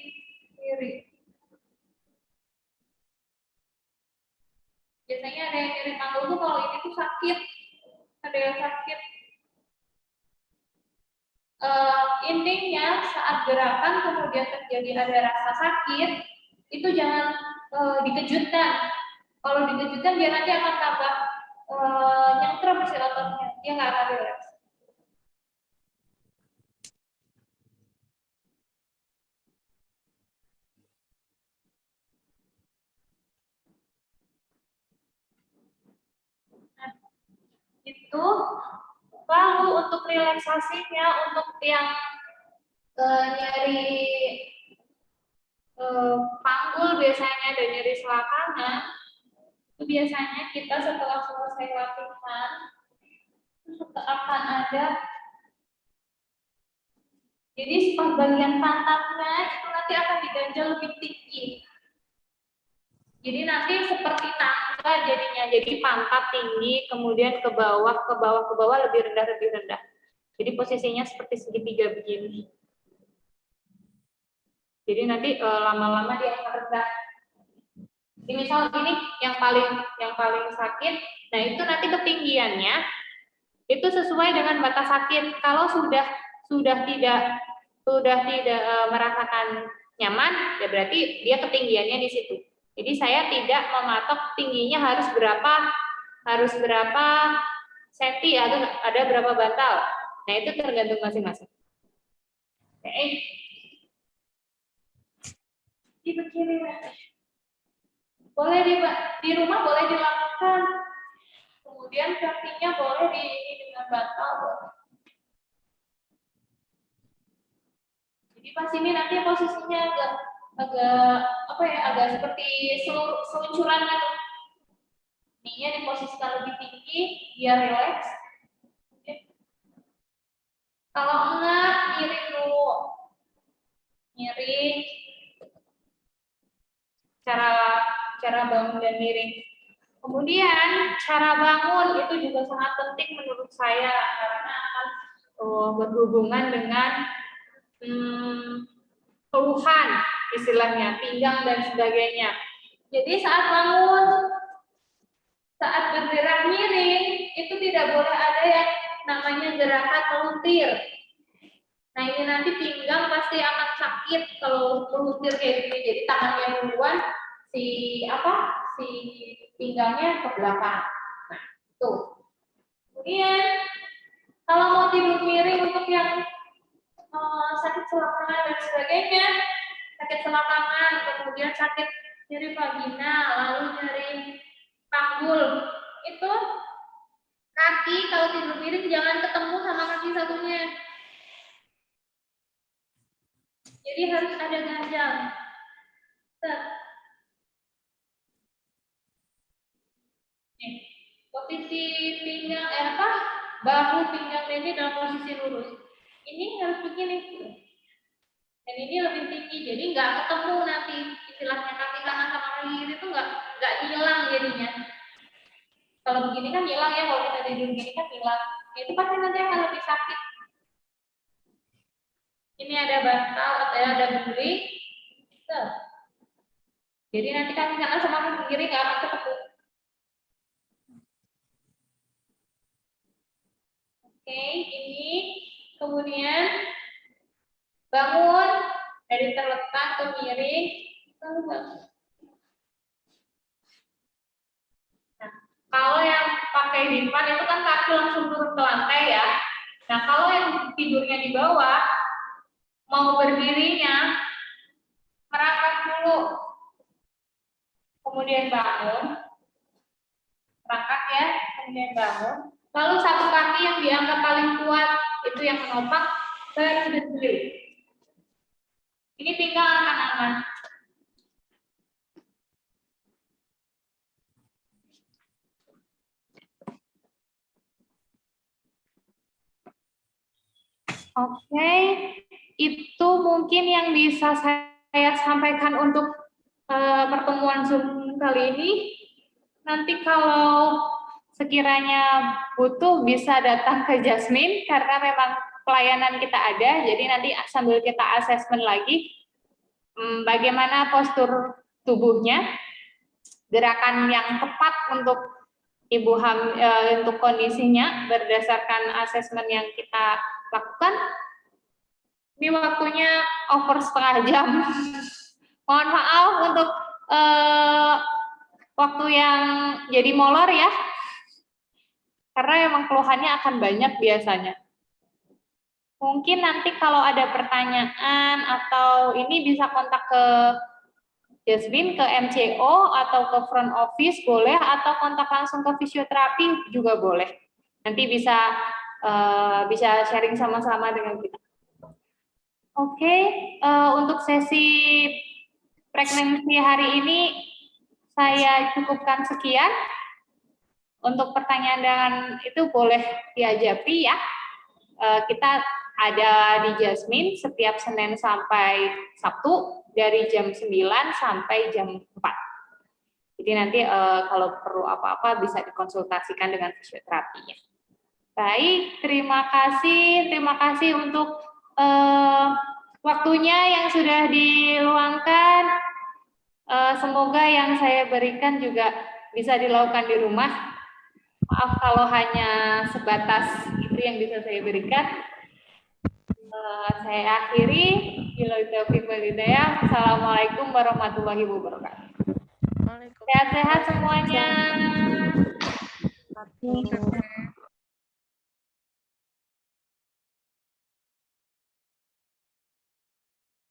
kiri. Biasanya ada yang nyeri panggul tuh kalau ini tuh sakit, ada yang sakit. Intinya saat gerakan kemudian terjadi ada rasa sakit, itu jangan dikejutkan. Kalau dikejutkan dia nanti akan tambah nyengkrem si ototnya, dia nggak akan rileks. Nah, itu lalu untuk relaksasinya, untuk yang nyeri panggul biasanya dan nyeri selangkangan, itu biasanya kita setelah selesai latihan itu akan ada, jadi bagian pantatnya itu nanti akan diganjal lebih tinggi. Jadi nanti seperti tangga jadinya, jadi pantat tinggi, kemudian ke bawah, lebih rendah. Jadi posisinya seperti segitiga begini. Jadi nanti lama-lama dia akan reda. Jadi misal ini yang paling sakit, nah itu nanti ketinggiannya itu sesuai dengan batas sakit. Kalau sudah tidak merasakan nyaman, ya berarti dia ketinggiannya di situ. Jadi saya tidak mematok tingginya harus berapa senti, ada berapa bantal. Nah itu tergantung masing-masing. Oke. Dipikirin. Boleh di rumah boleh dilakukan. Kemudian kakinya boleh dengan bantal. Jadi pas ini nanti posisinya agak seperti seluncuran gitu. Kneenya diposisikan lebih tinggi biar rileks. Kalau enggak, miring dulu. Miring. Cara bangun dan miring. Kemudian cara bangun itu juga sangat penting menurut saya karena akan berhubungan dengan keluhan istilahnya, pinggang dan sebagainya. Jadi saat bangun, saat bergerak miring itu tidak boleh ada yang namanya gerakan meluntir. Nah ini nanti pinggang pasti akan sakit kalau meluntir kayak gini. Jadi tangannya duluan, si pinggangnya ke belakang. Nah tuh. Kemudian kalau mau tidur miring untuk yang sakit selapang dan sebagainya, sakit selapangan, kemudian sakit nyeri vagina, lalu nyeri panggul, itu kaki kalau tidur miring jangan ketemu sama kaki satunya. Jadi harus ada ganjal. Posisi pinggang bahu pinggang ini dalam posisi lurus. Ini harus begini. Dan ini lebih tinggi, jadi nggak ketemu nanti istilahnya kaki kanan sama kaki kiri itu nggak hilang jadinya. Kalau begini kan hilang ya, kalau kita tidur begini kan hilang. Itu pasti nanti akan lebih sakit. Ini ada bantal atau ada guling. Jadi nanti kaki kanan sama kaki kiri nggak akan ketemu. Oke, ini kemudian bangun dari terletak ke miring, lalu bangun. Nah, kalau yang pakai dipan itu kan kaki langsung turun ke lantai ya. Nah, kalau yang tidurnya di bawah, mau berdirinya, merangkak dulu, kemudian bangun, merangkak ya, kemudian bangun. Lalu satu kaki yang dianggap paling kuat itu yang menopang baru berdiri. Ini pinggang anak-anak. Oke, itu mungkin yang bisa saya sampaikan untuk pertemuan Zoom kali ini. Nanti kalau sekiranya butuh bisa datang ke Jasmine karena memang pelayanan kita ada, jadi nanti sambil kita asesmen lagi bagaimana postur tubuhnya, gerakan yang tepat untuk ibu hamil untuk kondisinya berdasarkan asesmen yang kita lakukan. Ini waktunya over setengah jam. Mohon maaf untuk waktu yang jadi molor ya, karena memang keluhannya akan banyak biasanya. Mungkin nanti kalau ada pertanyaan atau ini bisa kontak ke Jasmine, ke MCO atau ke front office boleh, atau kontak langsung ke fisioterapi juga boleh. Nanti bisa sharing sama-sama dengan kita. Oke, untuk sesi pregnancy hari ini saya cukupkan sekian. Untuk pertanyaan dengan itu boleh diajapi ya. Kita ada di Jasmine setiap Senin sampai Sabtu dari jam 9 sampai jam 4. Jadi nanti kalau perlu apa-apa bisa dikonsultasikan dengan fisioterapinya. Baik, terima kasih untuk waktunya yang sudah diluangkan. Semoga yang saya berikan juga bisa dilakukan di rumah. Maaf kalau hanya sebatas itu yang bisa saya berikan. Saya akhiri. Assalamualaikum warahmatullahi wabarakatuh. Sehat-sehat semuanya.